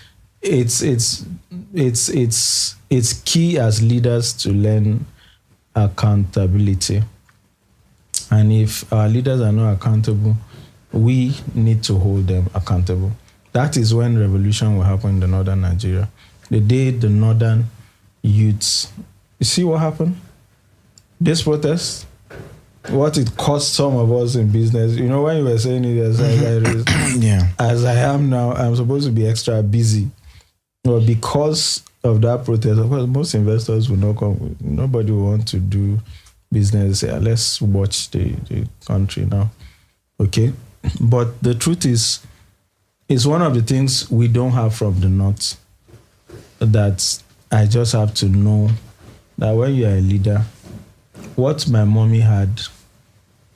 It's key as leaders to learn accountability. And if our leaders are not accountable, we need to hold them accountable. That is when revolution will happen in the northern Nigeria. The day the northern youths, you see what happened? This protest, what it cost some of us in business. You know, when you were saying it, as I am now, I'm supposed to be extra busy. But because of that protest, of course, most investors will not come. Nobody will want to do business. Let's watch the country now. Okay? But the truth is, it's one of the things we don't have from the north, that I just have to know that when you are a leader, what my mommy had,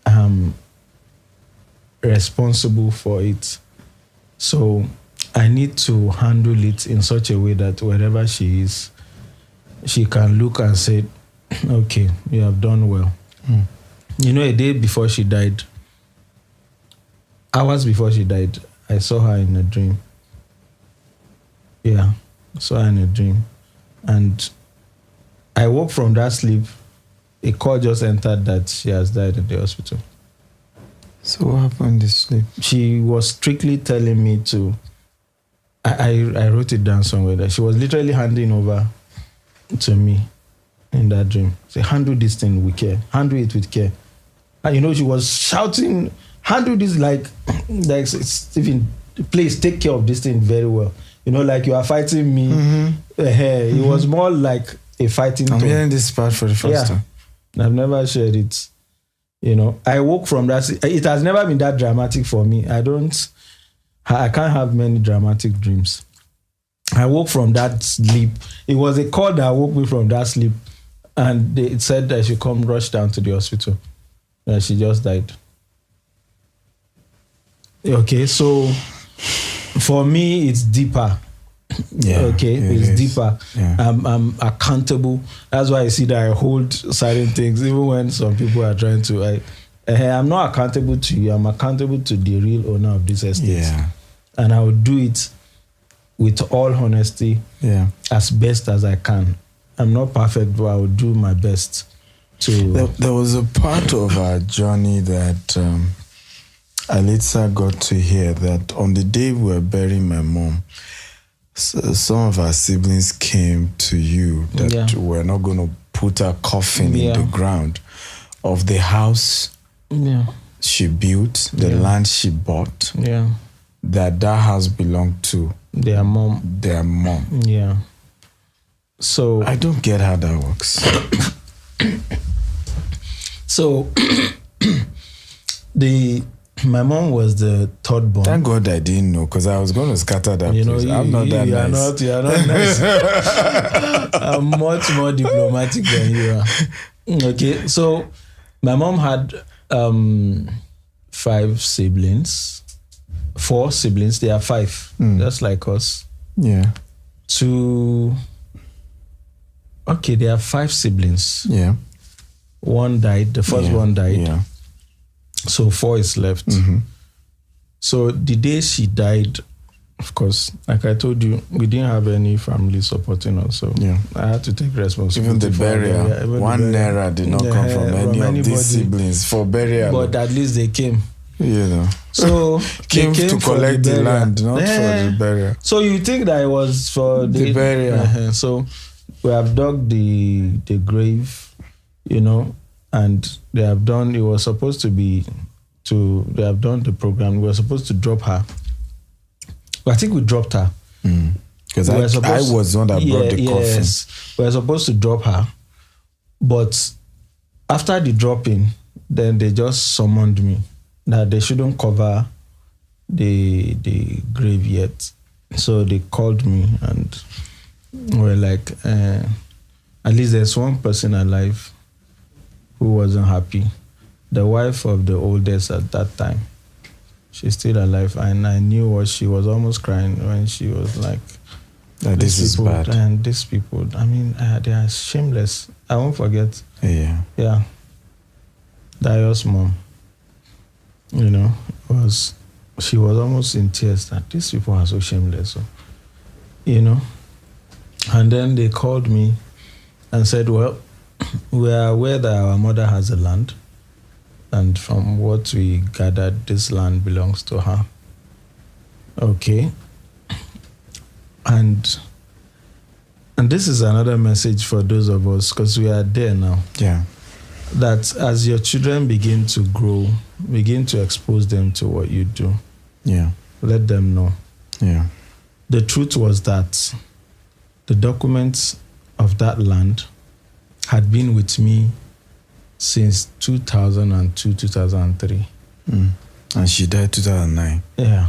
I'm responsible for it. So I need to handle it in such a way that wherever she is, she can look and say, okay, you have done well. You know, a day before she died, hours before she died, I saw her in a dream. Yeah, I saw her in a dream. And I woke from that sleep. A call just entered that she has died in the hospital. So what happened in this sleep? She was strictly telling me to, I wrote it down somewhere, that she was literally handing over to me in that dream. Say, handle this thing with care. Handle it with care. And you know, she was shouting, handle this like Stephen, please take care of this thing very well. You know, like you are fighting me. It was more like a fighting. I'm hearing this part for the first time. I've never shared it. You know, I woke from that. It has never been that dramatic for me. I can't have many dramatic dreams. I woke from that sleep. It was a call that woke me from that sleep. And they said that I should come rush down to the hospital. And she just died. Okay, so for me, it's deeper. Yeah. Okay, it's deeper. Yeah. I'm accountable. That's why I see that I hold certain things, even when some people are trying to. I'm not accountable to you. I'm accountable to the real owner of this estate. Yeah. And I will do it with all honesty, as best as I can. I'm not perfect, but I will do my best to. There was a part of our journey that I later got to hear, that on the day we were burying my mom, some of our siblings came to you that we're not going to put her coffin in the ground of the house she built, the land she bought, that house belonged to their mom. Yeah. So I don't get how that works. So My mom was the third born. Thank God I didn't know, because I was going to scatter that place. I'm not that nice. You are not nice. I'm much more diplomatic than you are. Okay, so my mom had 4 siblings. They are 5, just like us. Yeah. They are 5 siblings. Yeah. One died. The first one died. Yeah. So 4 is left. Mm-hmm. So the day she died, of course, like I told you, we didn't have any family supporting us. So I had to take responsibility. Even the burial. One naira did not come from any of these siblings for burial. But at least they came. You know. So came to collect the land, not for the burial. So you think that it was for the burial. So we have dug the grave, and they have done, it was supposed to be they have done the program. We were supposed to drop her. But I think we dropped her. Because I was the one that brought the coffin. Yes, we were supposed to drop her. But after the dropping, then they just summoned me that they shouldn't cover the grave yet. So they called me and were like, at least there's one person alive who wasn't happy. The wife of the oldest at that time. She's still alive, and I knew what she was almost crying when she was like, this is bad. And these people, I mean, they are shameless. I won't forget. Yeah. Dio's mom, she was almost in tears that these people are so shameless. So, and then they called me and said, well, we are aware that our mother has a land. And from what we gathered, this land belongs to her. Okay. And this is another message for those of us, because we are there now. Yeah. That as your children begin to grow, begin to expose them to what you do. Yeah. Let them know. Yeah. The truth was that the documents of that land had been with me since 2002, 2003. And she died 2009. Yeah.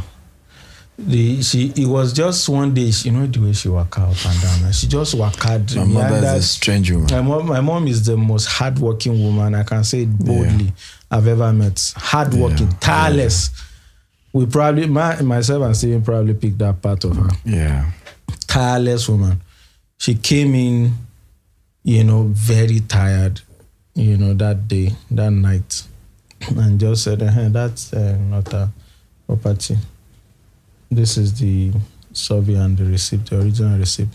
It was just one day, the way she walked out and down. She just walked out. My mother is a strange woman. My mom is the most hardworking woman, I can say it boldly, I've ever met. Hardworking, tireless. We probably, myself and Stephen probably picked that part of her. Yeah. Tireless woman. She came in, very tired, that day, that night, and just said, that's not a property. This is the survey and the receipt, the original receipt.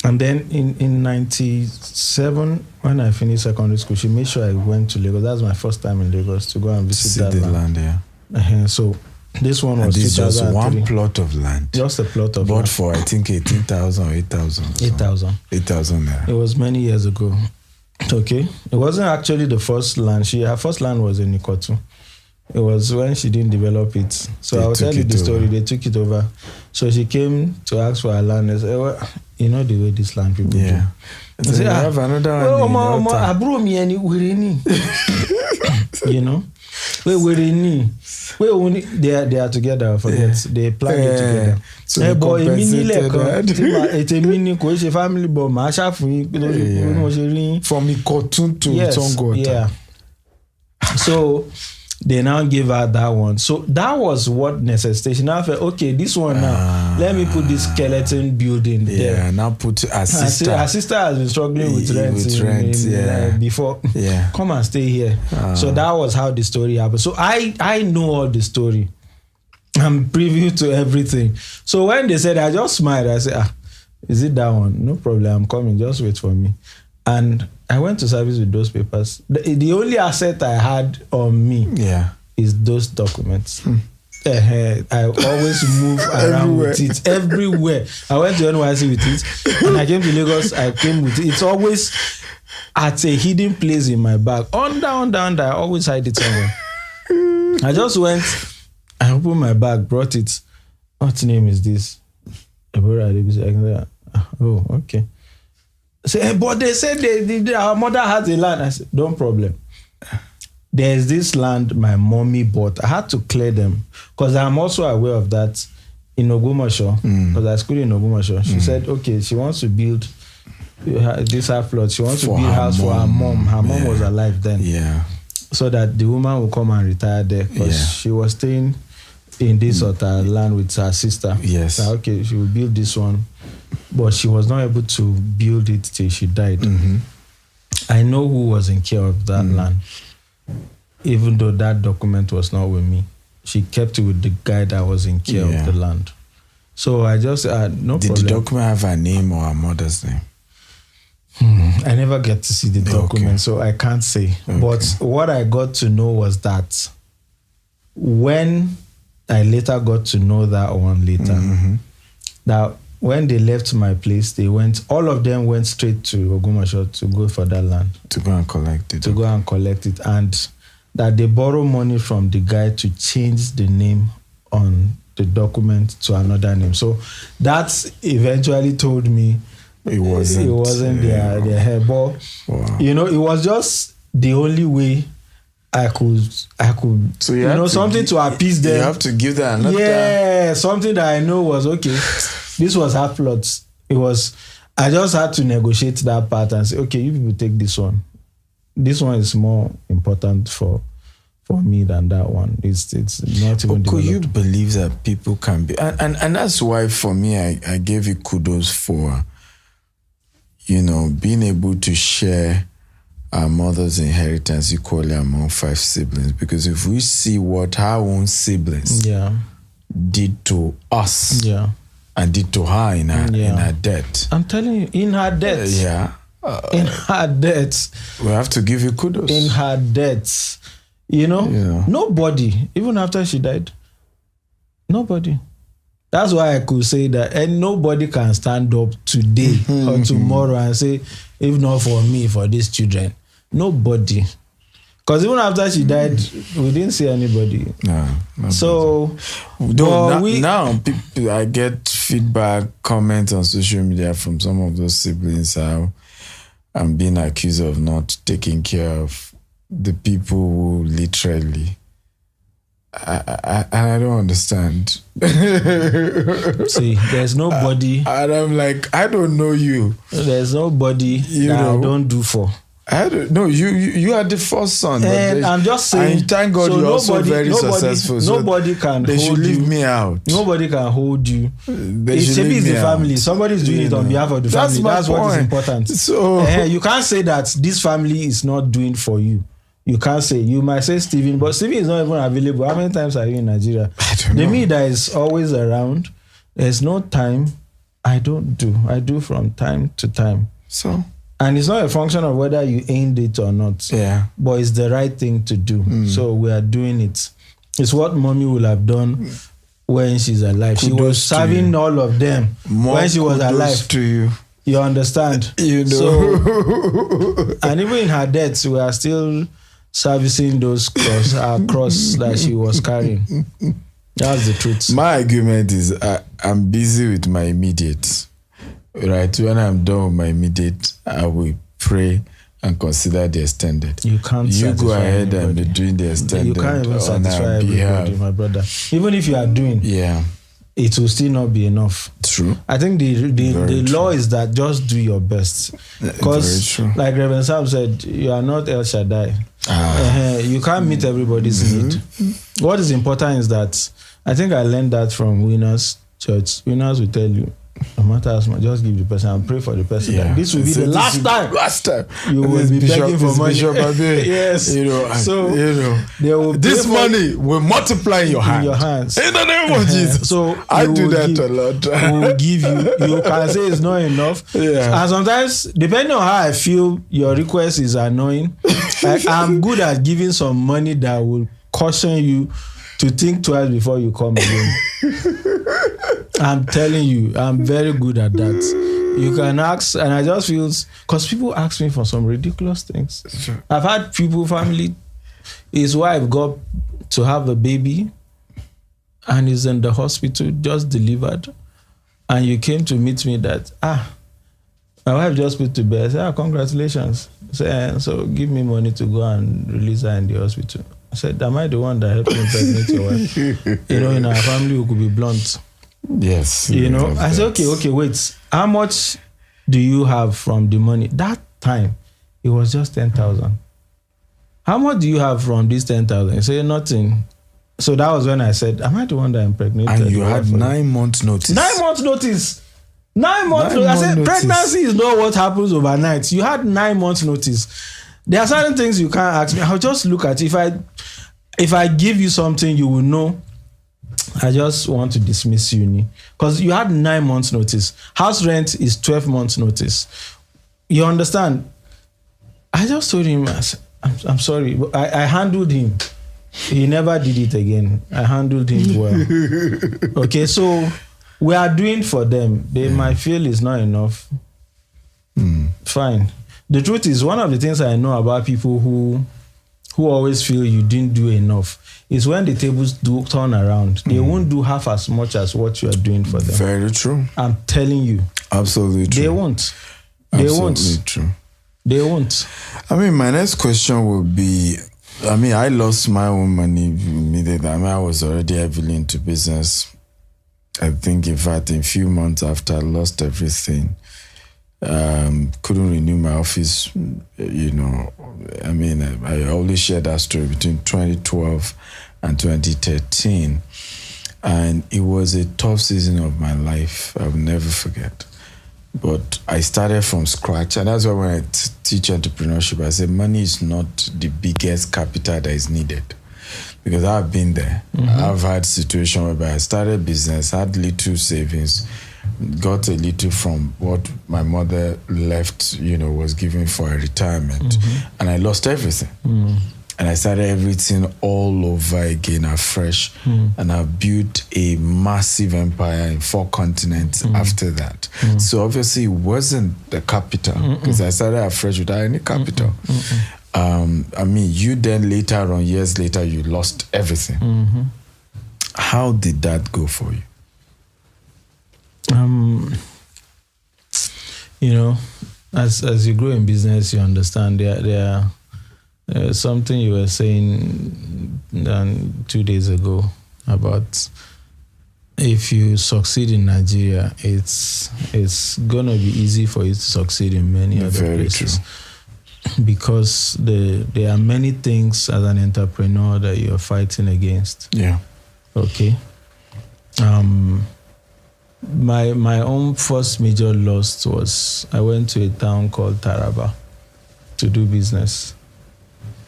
And then in 97, when I finished secondary school, she made sure I went to Lagos. That was my first time in Lagos to go and visit that land. So this one was 2003. Just one plot of land. Just a plot of land. Bought for, I think, 18,000 or 8,000. 8,000. 8,000 there. It was many years ago. Okay. It wasn't actually the first land. Her first land was in Ikotu. It was when she didn't develop it. So I'll tell you the story. They took it over. So she came to ask for her land. They said, well, the way this land people do. I said, I have another one. They are together. Forget. They planned it together. So they compensated family, but from Ikotun to Tongota. Yeah. So they now give her that one. So that was what necessitated. Now I felt, okay, this one now, let me put this skeleton building there. Yeah, now put her sister. Her sister has been struggling with rent, before. Yeah. Come and stay here. So that was how the story happened. So I know all the story. I'm privy to everything. So when they said, I just smiled. I said, is it that one? No problem. I'm coming. Just wait for me. And I went to service with those papers. The only asset I had on me is those documents. I always move around with it everywhere. I went to NYC with it, and I came to Lagos. I came with it. It's always at a hidden place in my bag. Under. I always hide it somewhere. I just went. I opened my bag, brought it. What name is this? Oh, okay. Say, but they said our mother has a land. I said, no problem. there's this land my mommy bought. I had to clear them because I'm also aware of that in Ogumosho, because I schooled in Ogumosho. She said, okay, she wants to build this half plot. She wants to build a house for her mom. Her mom was alive then. Yeah. So that the woman will come and retire there, because she was staying in this sort of land with her sister. Yes. So, okay, she will build this one, but she was not able to build it till she died. I know who was in care of that land, even though that document was not with me. She kept it with the guy that was in care of the land. So I just no Did problem. the document have her name or her mother's name? I never get to see the document, so I can't say. Okay. But what I got to know was that when I later got to know that one later, that when they left my place, all of them went straight to Ogumosho to go for that land. To go and collect it. To go and collect it. And that they borrow money from the guy to change the name on the document to another name. So that eventually told me it wasn't their hair. But you know, it was just the only way I could so you know, something to appease them. You have to give them another. Yeah, something that I know was okay. This was half plots. I just had to negotiate that part and say, okay, you people take this one. This one is more important for me than that one. It's not even. Could you believe that people can be, and that's why for me I gave you kudos for, you know, being able to share our mother's inheritance equally among 5 siblings. Because if we see what our own siblings did to us and did to her in her death, I'm telling you, in her death, in her death, we have to give you kudos. In her death, you know, nobody, even after she died, nobody. That's why I could say that, and nobody can stand up today or tomorrow and say, if not for me, for these children, nobody. Because even after she died, we didn't see anybody. So now people, I get feedback, comments on social media from some of those siblings how I'm being accused of not taking care of the people who literally. I don't understand. See, there's nobody. And I'm like, I don't know you. There's nobody I don't do for. I don't know. You are the first son. And I'm just saying. And thank God you're also very successful. Nobody can hold you. They should leave me out. Nobody can hold you. It's the family. Somebody's doing it on behalf of the family. That's what is important. So you can't say that this family is not doing for you. You can't say. You might say Stephen, but Stephen is not even available. How many times are you in Nigeria? I don't know. The me that is always around, there's no time. I don't do. I do from time to time. So, and it's not a function of whether you aimed it or not. Yeah. But it's the right thing to do. So we are doing it. It's what mommy will have done when she's alive. She was serving all of them when she was alive. To you. You understand? You know. So, and even in her death, we are still servicing those cross that she was carrying. That's the truth. My argument is I'm busy with my immediate. Right? When I'm done with my immediate, I will pray and consider the extended. You can't. You go ahead and be doing the extended. You can't even satisfy everybody, my brother. Even if you are doing, it will still not be enough. True. I think the law is that just do your best. Because, like Reverend Sam said, you are not El Shaddai. You can't meet everybody's need. What is important is that, I think I learned that from Winners Church. Winners will tell you, no matter how much, just give the person and pray for the person. Yeah. This will be the last time you will be begging for money. Yes. They will this money will multiply in your hands. In the name of Jesus. So I do that a lot. Will give you. You can say it's not enough. Yeah. And sometimes, depending on how I feel, your request is annoying. I'm good at giving some money that will caution you to think twice before you come again. I'm telling you, I'm very good at that. You can ask, and I just feel, because people ask me for some ridiculous things. Sure. I've had family, his wife got to have a baby and is in the hospital, just delivered. And you came to meet me that, My wife just put to bed. I said, congratulations. I said, so give me money to go and release her in the hospital. I said, am I the one that helped you impregnate your wife? In our family, we could be blunt. Yes. I said, okay, wait. How much do you have from the money? That time, it was just 10,000. How much do you have from this 10,000? He said, nothing. So that was when I said, am I the one that impregnated? And you had 9 months notice. 9 months notice. 9 months notice. I said, pregnancy is not what happens overnight. You had 9 months notice. There are certain things you can't ask me. I'll just look at it. If I give you something, you will know. I just want to dismiss you. Because you had 9 months notice. House rent is 12 months notice. You understand? I just told him, I'm sorry. But I handled him. He never did it again. I handled him well. Okay, so we are doing for them. They might feel it's not enough. Fine. The truth is, one of the things I know about people who always feel you didn't do enough is when the tables do turn around, they won't do half as much as what you are doing for them. Very true. I'm telling you. Absolutely true. They won't. Absolutely true. They won't. I mean, my next question would be, I lost my own money immediately. I was already heavily into business. I think, in fact, in a few months after I lost everything, couldn't renew my office. I always share that story between 2012 and 2013. And it was a tough season of my life. I will never forget. But I started from scratch. And that's why when I teach entrepreneurship, I say money is not the biggest capital that is needed. Because I've been there. I've had situations whereby I started business, had little savings, got a little from what my mother left, was given for a retirement. And I lost everything. And I started everything all over again afresh. And I built a massive empire in 4 continents after that. So obviously it wasn't the capital, because I started afresh without any capital. You then later on, years later, you lost everything. How did that go for you? As you grow in business, you understand there something you were saying 2 days ago about if you succeed in Nigeria, it's gonna be easy for you to succeed in many other places. True. Because there are many things as an entrepreneur that you're fighting against. Yeah. Okay. My own first major loss was I went to a town called Taraba to do business.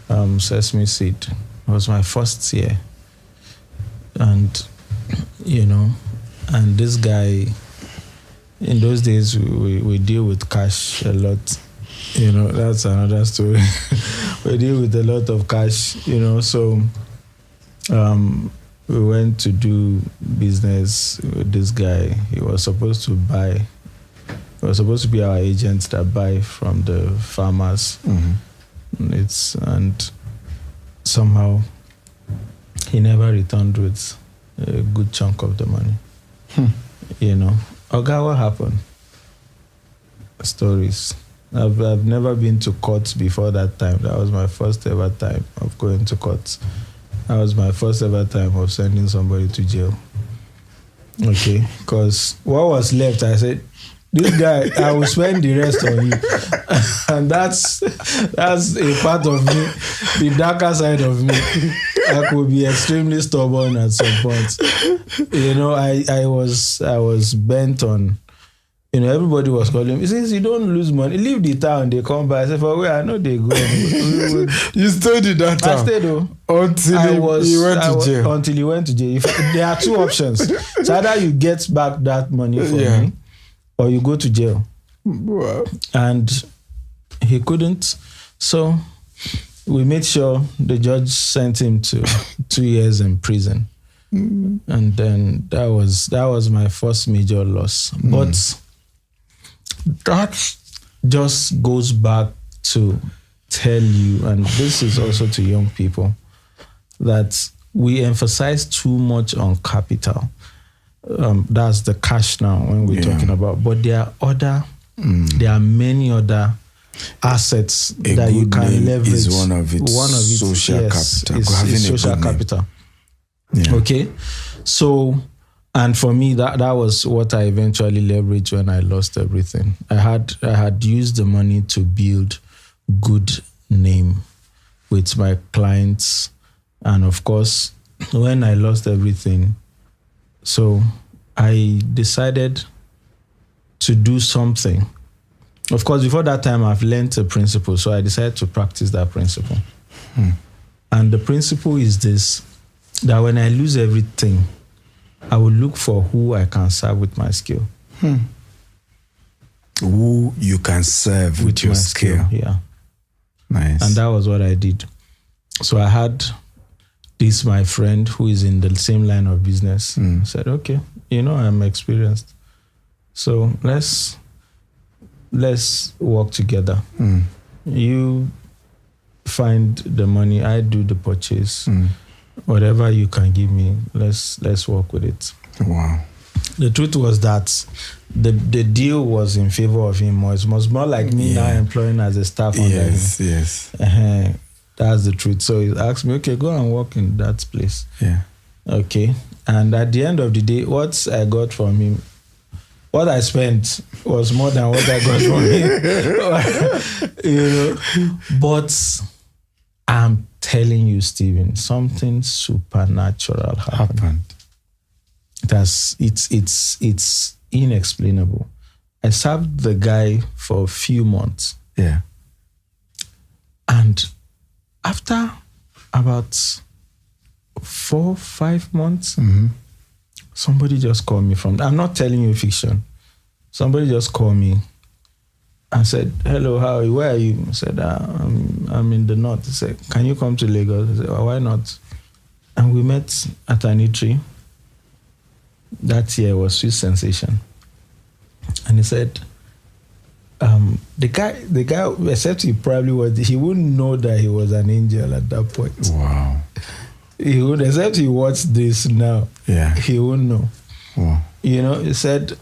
Sesame seed. It was my first year. And, and this guy, in those days, we deal with cash a lot. That's another story. We deal with a lot of cash, so we went to do business with this guy. He was supposed to be our agent that buy from the farmers. And somehow he never returned with a good chunk of the money. Okay, what happened? Stories. I've never been to court before that time. That was my first ever time of going to court. That was my first ever time of sending somebody to jail. Okay, because what was left, I said, this guy, I will spend the rest on you. And that's a part of me, the darker side of me. I could be extremely stubborn at some point. I was bent on, everybody was calling me. Since you don't lose money, leave the town, they come by. I said, for where? I know they go. You stayed in that town? I stayed until he went to jail. Until he went to jail. There are 2 options. So either you get back that money from me, or you go to jail. Wow. And he couldn't. So we made sure the judge sent him to 2 years in prison. And then that was my first major loss. But that just goes back to tell you, and this is also to young people, that we emphasize too much on capital. That's the cash now when we're talking about. But there are other There are many other assets that you can leverage. Is one of its social capital. It's social capital. Yeah. Okay. So, and for me, that was what I eventually leveraged when I lost everything. I had used the money to build good name with my clients. And of course, when I lost everything, so I decided to do something. Of course, before that time, I've learned a principle. So I decided to practice that principle. And the principle is this, that when I lose everything, I will look for who I can serve with my skill. Who you can serve with your skill. Yeah. Nice. And that was what I did. So I had this, my friend, who is in the same line of business. I said, okay, I'm experienced. So let's work together. You find the money, I do the purchase. Whatever you can give me, let's work with it. Wow. The truth was that the deal was in favor of him. It was more like me now employing as a staff under him. Yes. That's the truth. So he asked me, okay, go and work in that place. Yeah. Okay. And at the end of the day, what I got from him, what I spent was more than what I got from him. But I'm telling you, Stephen, something supernatural happened. It's inexplainable. I served the guy for a few months. Yeah. And after about 4-5 months, somebody just called me I'm not telling you fiction. Somebody just called me and said, hello, how are you? Where are you? I said, I'm in the north. He said, can you come to Lagos? I said, oh, why not? And we met at an eatery. That year was Sweet Sensation. And he said, the guy, except he wouldn't know that he was an angel at that point. Wow. He would, except he watched this now. Yeah. He wouldn't know. Wow. He said,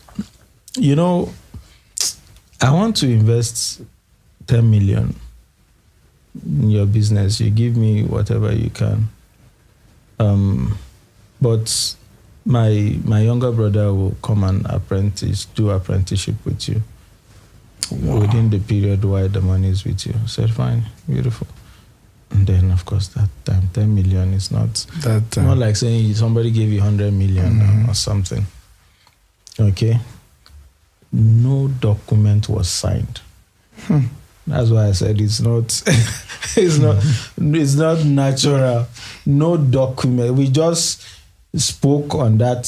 I want to invest 10 million in your business. You give me whatever you can. But my younger brother will come and do apprenticeship with you. Wow. Within the period while the money is with you. I said, fine, beautiful. And then, of course, that time, 10 million is not like saying somebody gave you 100 million or something. Okay? No document was signed. That's why I said it's not natural. No document. We just spoke on that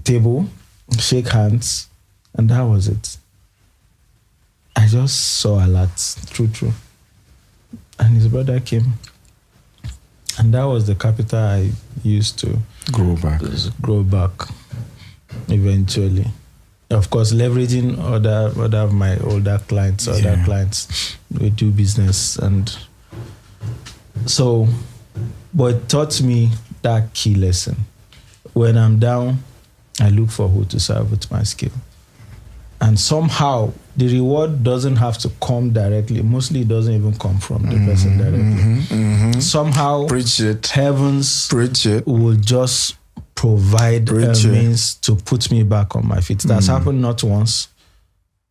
table, shake hands, and that was it. I just saw a lot. True. And his brother came. And that was the capital I used to grow back eventually. Of course, leveraging other of my older clients, clients, we do business. And so, but it taught me that key lesson. When I'm down, I look for who to serve with my skill. And somehow, the reward doesn't have to come directly. Mostly it doesn't even come from the person directly. Somehow, heavens will just provide a means to put me back on my feet. That's happened not once,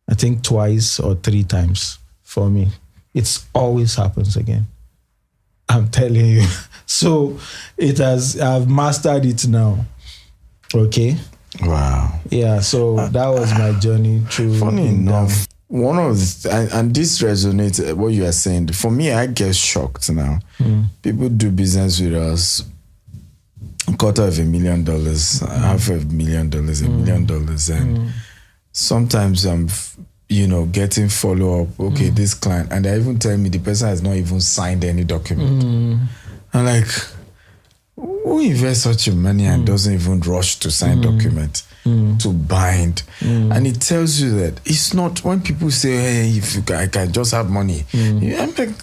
I think twice or 3 times for me. It always happens again. I'm telling you. So I've mastered it now. Okay? Wow. Yeah, so that was my journey through. Funny enough, one of the, and this resonates what you are saying. For me, I get shocked now. People do business with us, $250,000, $500,000, $1 million, and sometimes I'm, getting follow up. Okay, this client, and they even tell me the person has not even signed any document. I'm like, who invests such money and doesn't even rush to sign document to bind? And it tells you that it's not when people say, hey, I can just have money. I'm like,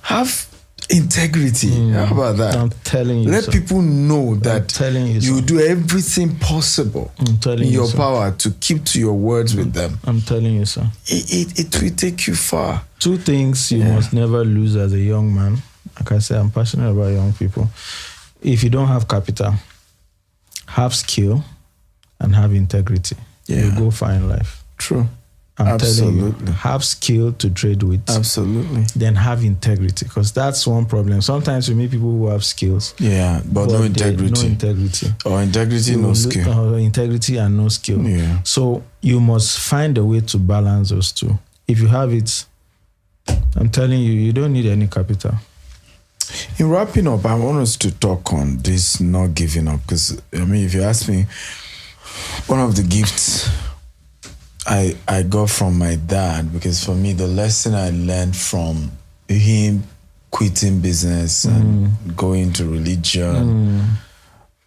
have Integrity. How about that? I'm telling you. Let people know that you do everything possible in your power to keep to your words with them. I'm telling you, sir. It will take you far. 2 things you must never lose as a young man. Like I said, I'm passionate about young people. If you don't have capital, have skill and have integrity. You go far in life. True. I'm telling you, have skill to trade with. Absolutely. Then have integrity, because that's one problem. Sometimes you meet people who have skills. But no integrity. No integrity. Or integrity, no skill. Or integrity and no skill. Yeah. So you must find a way to balance those two. If you have it, I'm telling you, you don't need any capital. In wrapping up, I want us to talk on this not giving up, because, if you ask me, one of the gifts I got from my dad, because for me, the lesson I learned from him quitting business and going to religion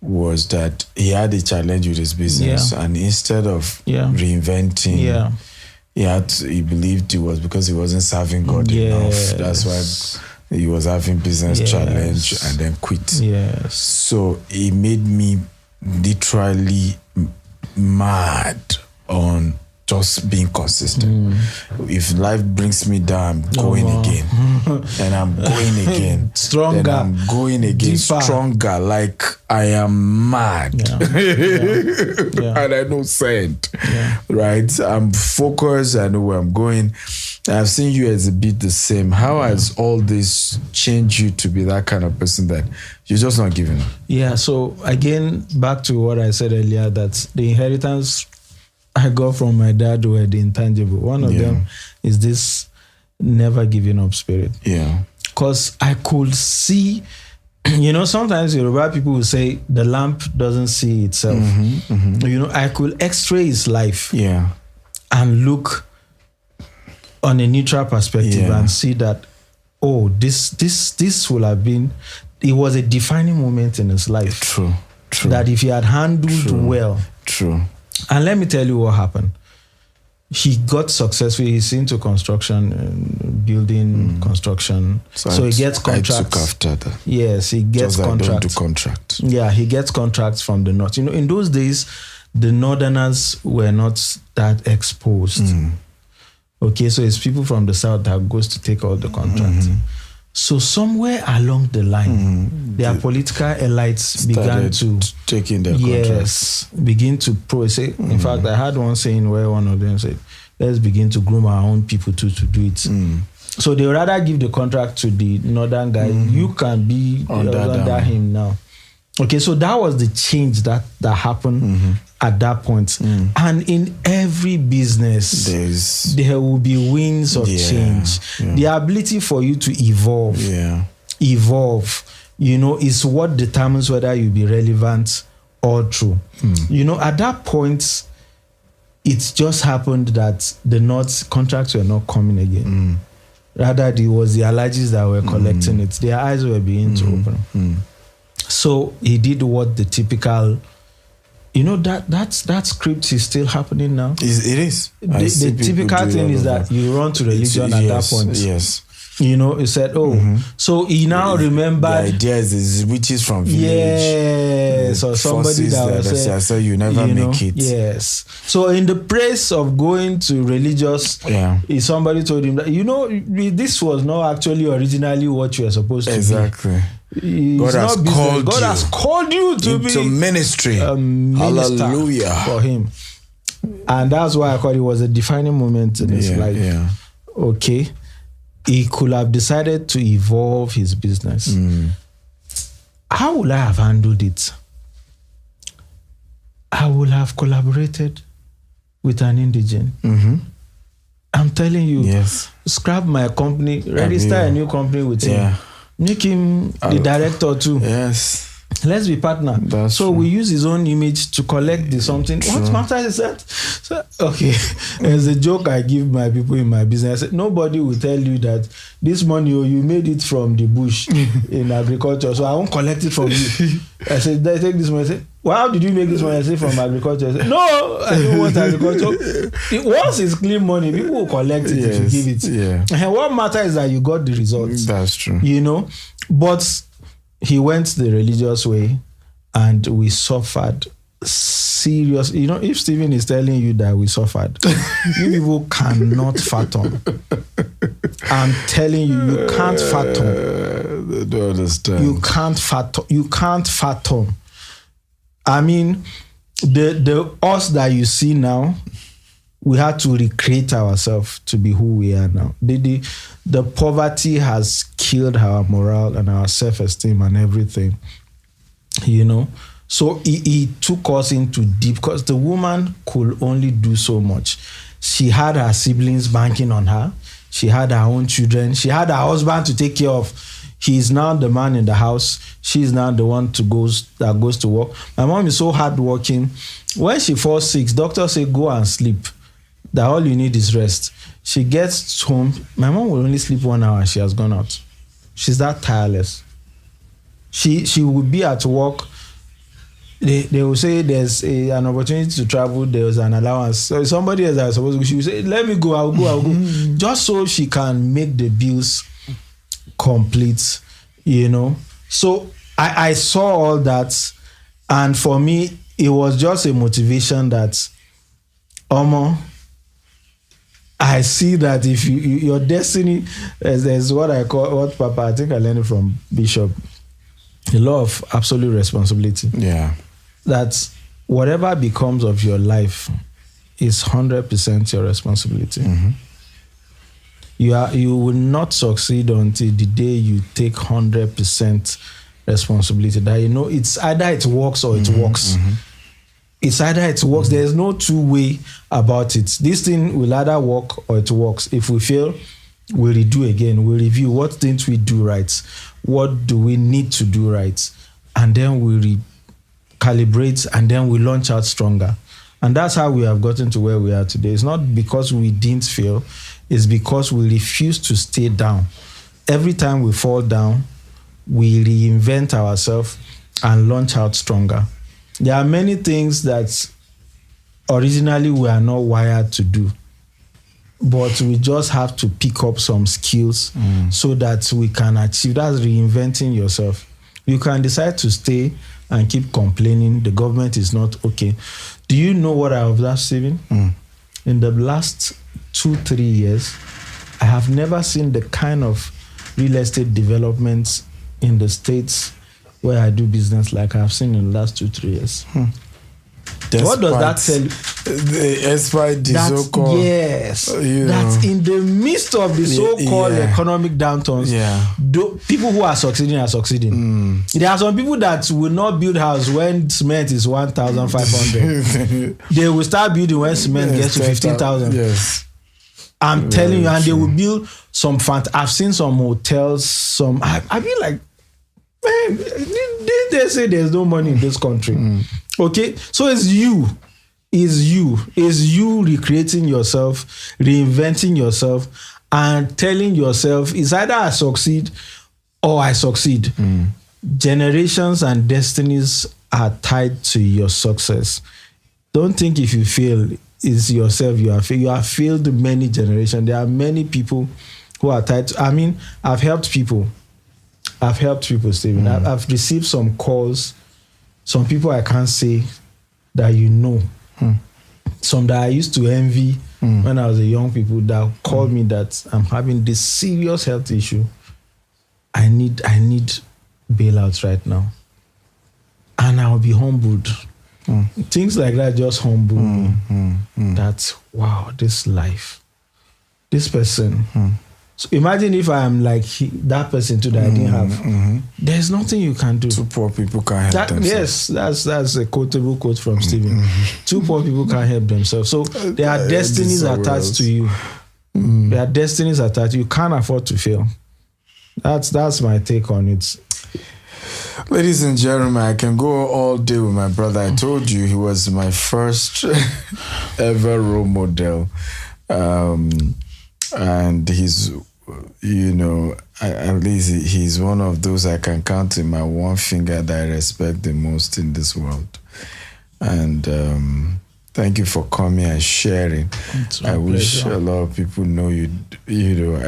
was that he had a challenge with his business, and instead of reinventing, he believed it was because he wasn't serving God enough. That's why he was having business challenge and then quit. So it made me literally mad on just being consistent. If life brings me down, I'm going again. And I'm going again. Stronger. Then I'm going again. Deeper. Stronger. Like I am mad. And I know send. Right? I'm focused. I know where I'm going. I've seen you as a bit the same. How has all this changed you to be that kind of person that you're just not giving up? Yeah, so again, back to what I said earlier, that the inheritance I got from my dad were the intangible. One of them is this never giving up spirit. Yeah. Because I could see, sometimes Yoruba people will say the lamp doesn't see itself. I could x-ray his life and look on a neutral perspective and see that, this will have been, it was a defining moment in his life. True. That if he had handled well. True. And let me tell you what happened. He got successful. He's into construction, building construction. So he gets contracts. I took after that. Yes, he gets contracts. I don't do contracts. Yeah, he gets contracts from the north. In those days, the northerners were not that exposed. Okay, so it's people from the south that goes to take all the contracts. So somewhere along the line, their political elites began to taking their contracts. Begin to say. In fact, I had one saying where one of them said, "Let's begin to groom our own people to do it." So they rather give the contract to the northern guy. You can be under him now. Okay, so that was the change that happened at that point. And in every business, there will be winds of change. The ability for you to evolve, is what determines whether you'll be relevant or true. At that point, it just happened that the North contracts were not coming again. Rather, it was the allergies that were collecting it. Their eyes were beginning to open. So he did what the typical, that script is still happening now. It is. The typical thing is that you run to religion at that point. Yes. He said, so he now remembered. The idea is witches from village. Yes, or somebody that was saying, so you never make it. Yes. So in the place of going to religious, somebody told him that, this was not actually originally what you were supposed to be. Exactly. God has called you to into be ministry. A minister. Hallelujah. For him. And that's why I thought it was a defining moment in his life. Yeah. Okay. He could have decided to evolve his business. How would I have handled it? I would have collaborated with an indigene. I'm telling you, scrap my company, register a new company with him. Make him the director too. Yes. Let's be partner. So we use his own image to collect the something. What matters is that? So, okay, there's a joke I give my people in my business. I said, nobody will tell you that this money you made it from the bush in agriculture, so I won't collect it from you. I said, take this money. I said, well, how did you make this money? I say from agriculture. I say, no, I don't want agriculture. Once it's clean money, people will collect it if you give it. Yeah. And what matters is that you got the results. That's true. You know, but he went the religious way, and we suffered serious. You know, if Stephen is telling you that we suffered, you people cannot fathom. I'm telling you, you can't fathom. I don't understand. You can't fathom. You can't fathom. I mean, the us that you see now, we had to recreate ourselves to be who we are now. The poverty has killed our morale and our self-esteem and everything, you know. So he took us into deep, because the woman could only do so much. She had her siblings banking on her. She had her own children. She had her husband to take care of. He's now the man in the house. She's now the one that goes to work. My mom is so hardworking. When she falls sick, doctor say go and sleep. That all you need is rest. She gets home. My mom will only sleep 1 hour and she has gone out. She's that tireless. She will be at work. They will say there's an opportunity to travel. There's an allowance. So somebody else that was supposed to go, she will say, let me go, I'll go. Just so she can make the bills complete, you know. So I saw all that, and for me it was just a motivation that I see that if your destiny is what Papa, I think I learned it from Bishop, the law of absolute responsibility. Yeah, that whatever becomes of your life is 100% your responsibility. Mm-hmm. You will not succeed until the day you take 100% responsibility. That you know it's either it works or it works. Mm-hmm. It's either it works. There's no two way about it. This thing will either work or it works. If we fail, we'll redo again. We'll review what didn't we do right. What do we need to do right? And then we recalibrate, and then we launch out stronger. And that's how we have gotten to where we are today. It's not because we didn't fail. It's because we refuse to stay down. Every time we fall down, we reinvent ourselves and launch out stronger. There are many things that originally we are not wired to do, but we just have to pick up some skills so that we can achieve. That's reinventing yourself. You can decide to stay and keep complaining the government is not okay. Do you know what I observed, Stephen? In the last 2-3 years, I have never seen the kind of real estate developments in the States where I do business like I've seen in the last 2-3 years. What does that tell you? Despite the so-called... Yes. That's in the midst of the so-called economic downturns, people who are succeeding. There are some people that will not build house when cement is 1,500. They will start building when cement gets to 15,000. Yes. I'm telling you, and they will build some I've seen some hotels, I've been like, man, they say there's no money in this country. Okay, so it's you recreating yourself, reinventing yourself, and telling yourself it's either I succeed or I succeed. Generations and destinies are tied to your success. Don't think if you fail, it's yourself you have failed. You have failed many generations. There are many people who are tied to, I've helped people, Stephen. I've received some calls, some people I can't say that you know. Some that I used to envy when I was a young people that called me that I'm having this serious health issue. I need bailouts right now. And I'll be humbled. Things like that just humble me. That, wow, this life, this person. So imagine if I am like that person too that I didn't have. There's nothing you can do. Two poor people can't help themselves. Yes, that's a quotable quote from Stephen. Two poor people can't help themselves. So there are destinies attached to you. There are destinies attached. You can't afford to fail. That's my take on it. Ladies and gentlemen, I can go all day with my brother. I told you he was my first ever role model. And he's, at least he's one of those I can count in my one finger that I respect the most in this world. And thank you for coming and sharing. I wish a lot of people know you. You know,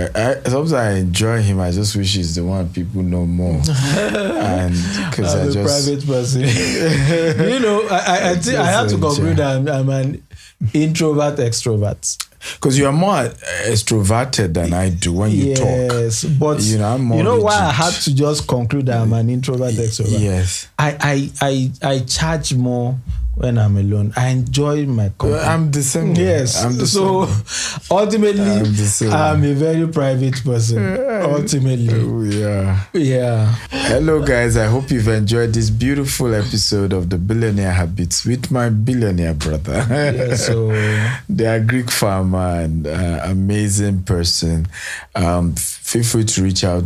sometimes I enjoy him. I just wish he's the one people know more. And because I'm a private person. You know, I think I have to conclude that I'm an introvert extrovert. Because you are more extroverted than I do when you talk. Yes, but you know, I'm more rigid. Why I had to just conclude that I'm an introvert extrovert? Yes. I charge more when I'm alone. I enjoy my company. I'm the same. Yes. Ultimately, I'm a very private person. Ultimately. Yeah. Hello, guys. I hope you've enjoyed this beautiful episode of the Billionaire Habits with my billionaire brother. They are Greek farmer and amazing person. Feel free to reach out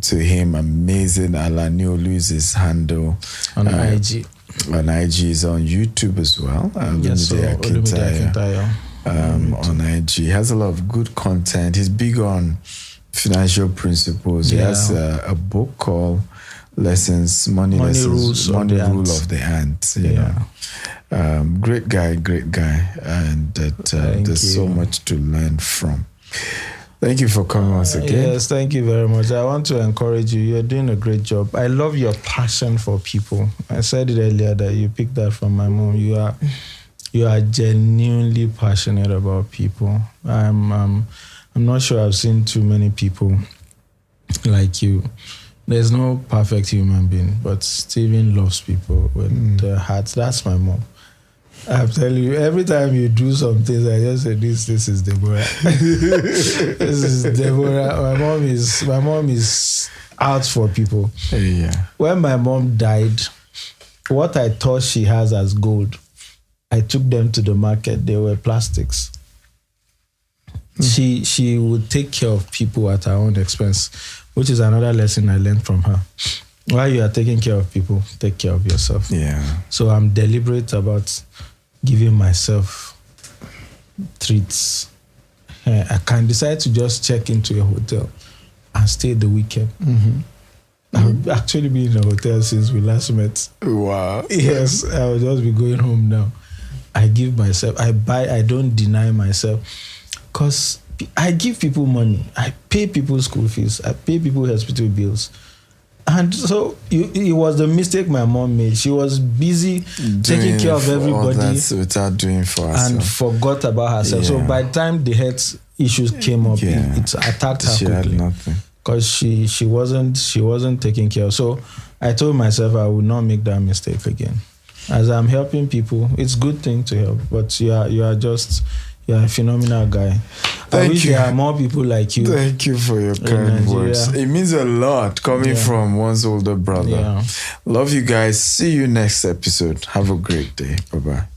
to him. Amazing. Alaniolu is his handle on IG. On IG is on YouTube as well. Olumide Akintayo. On IG. He has a lot of good content. He's big on financial principles. He has a book called Money Rules of the Ant. You know. Great guy. And there's so much to learn from. Thank you for coming once again. Yes, thank you very much. I want to encourage you. You're doing a great job. I love your passion for people. I said it earlier that you picked that from my mom. You are genuinely passionate about people. I'm not sure I've seen too many people like you. There's no perfect human being, but Stephen loves people with their hearts. That's my mom. I'm telling you, every time you do some things, I just say, this is Deborah. This is Deborah. My mom is out for people. Yeah. When my mom died, what I thought she has as gold, I took them to the market. They were plastics. She would take care of people at her own expense, which is another lesson I learned from her. While you are taking care of people, take care of yourself. Yeah. So I'm deliberate about giving myself treats. I can decide to just check into a hotel and stay the weekend. I've actually been in a hotel since we last met. Wow. Yes, I will just be going home now. I give myself, I don't deny myself, because I give people money. I pay people school fees. I pay people hospital bills. And so it was the mistake my mom made. She was busy taking care of everybody without doing for herself, and forgot about herself. Yeah. So by the time the health issues came up, it attacked her quickly. Had nothing. Because she wasn't taking care. So I told myself I would not make that mistake again. As I'm helping people, it's a good thing to help, but you are a phenomenal guy. I wish there are more people like you. Thank you for your kind words. It means a lot coming from one's older brother. Love you guys. See you next episode. Have a great day. Bye-bye.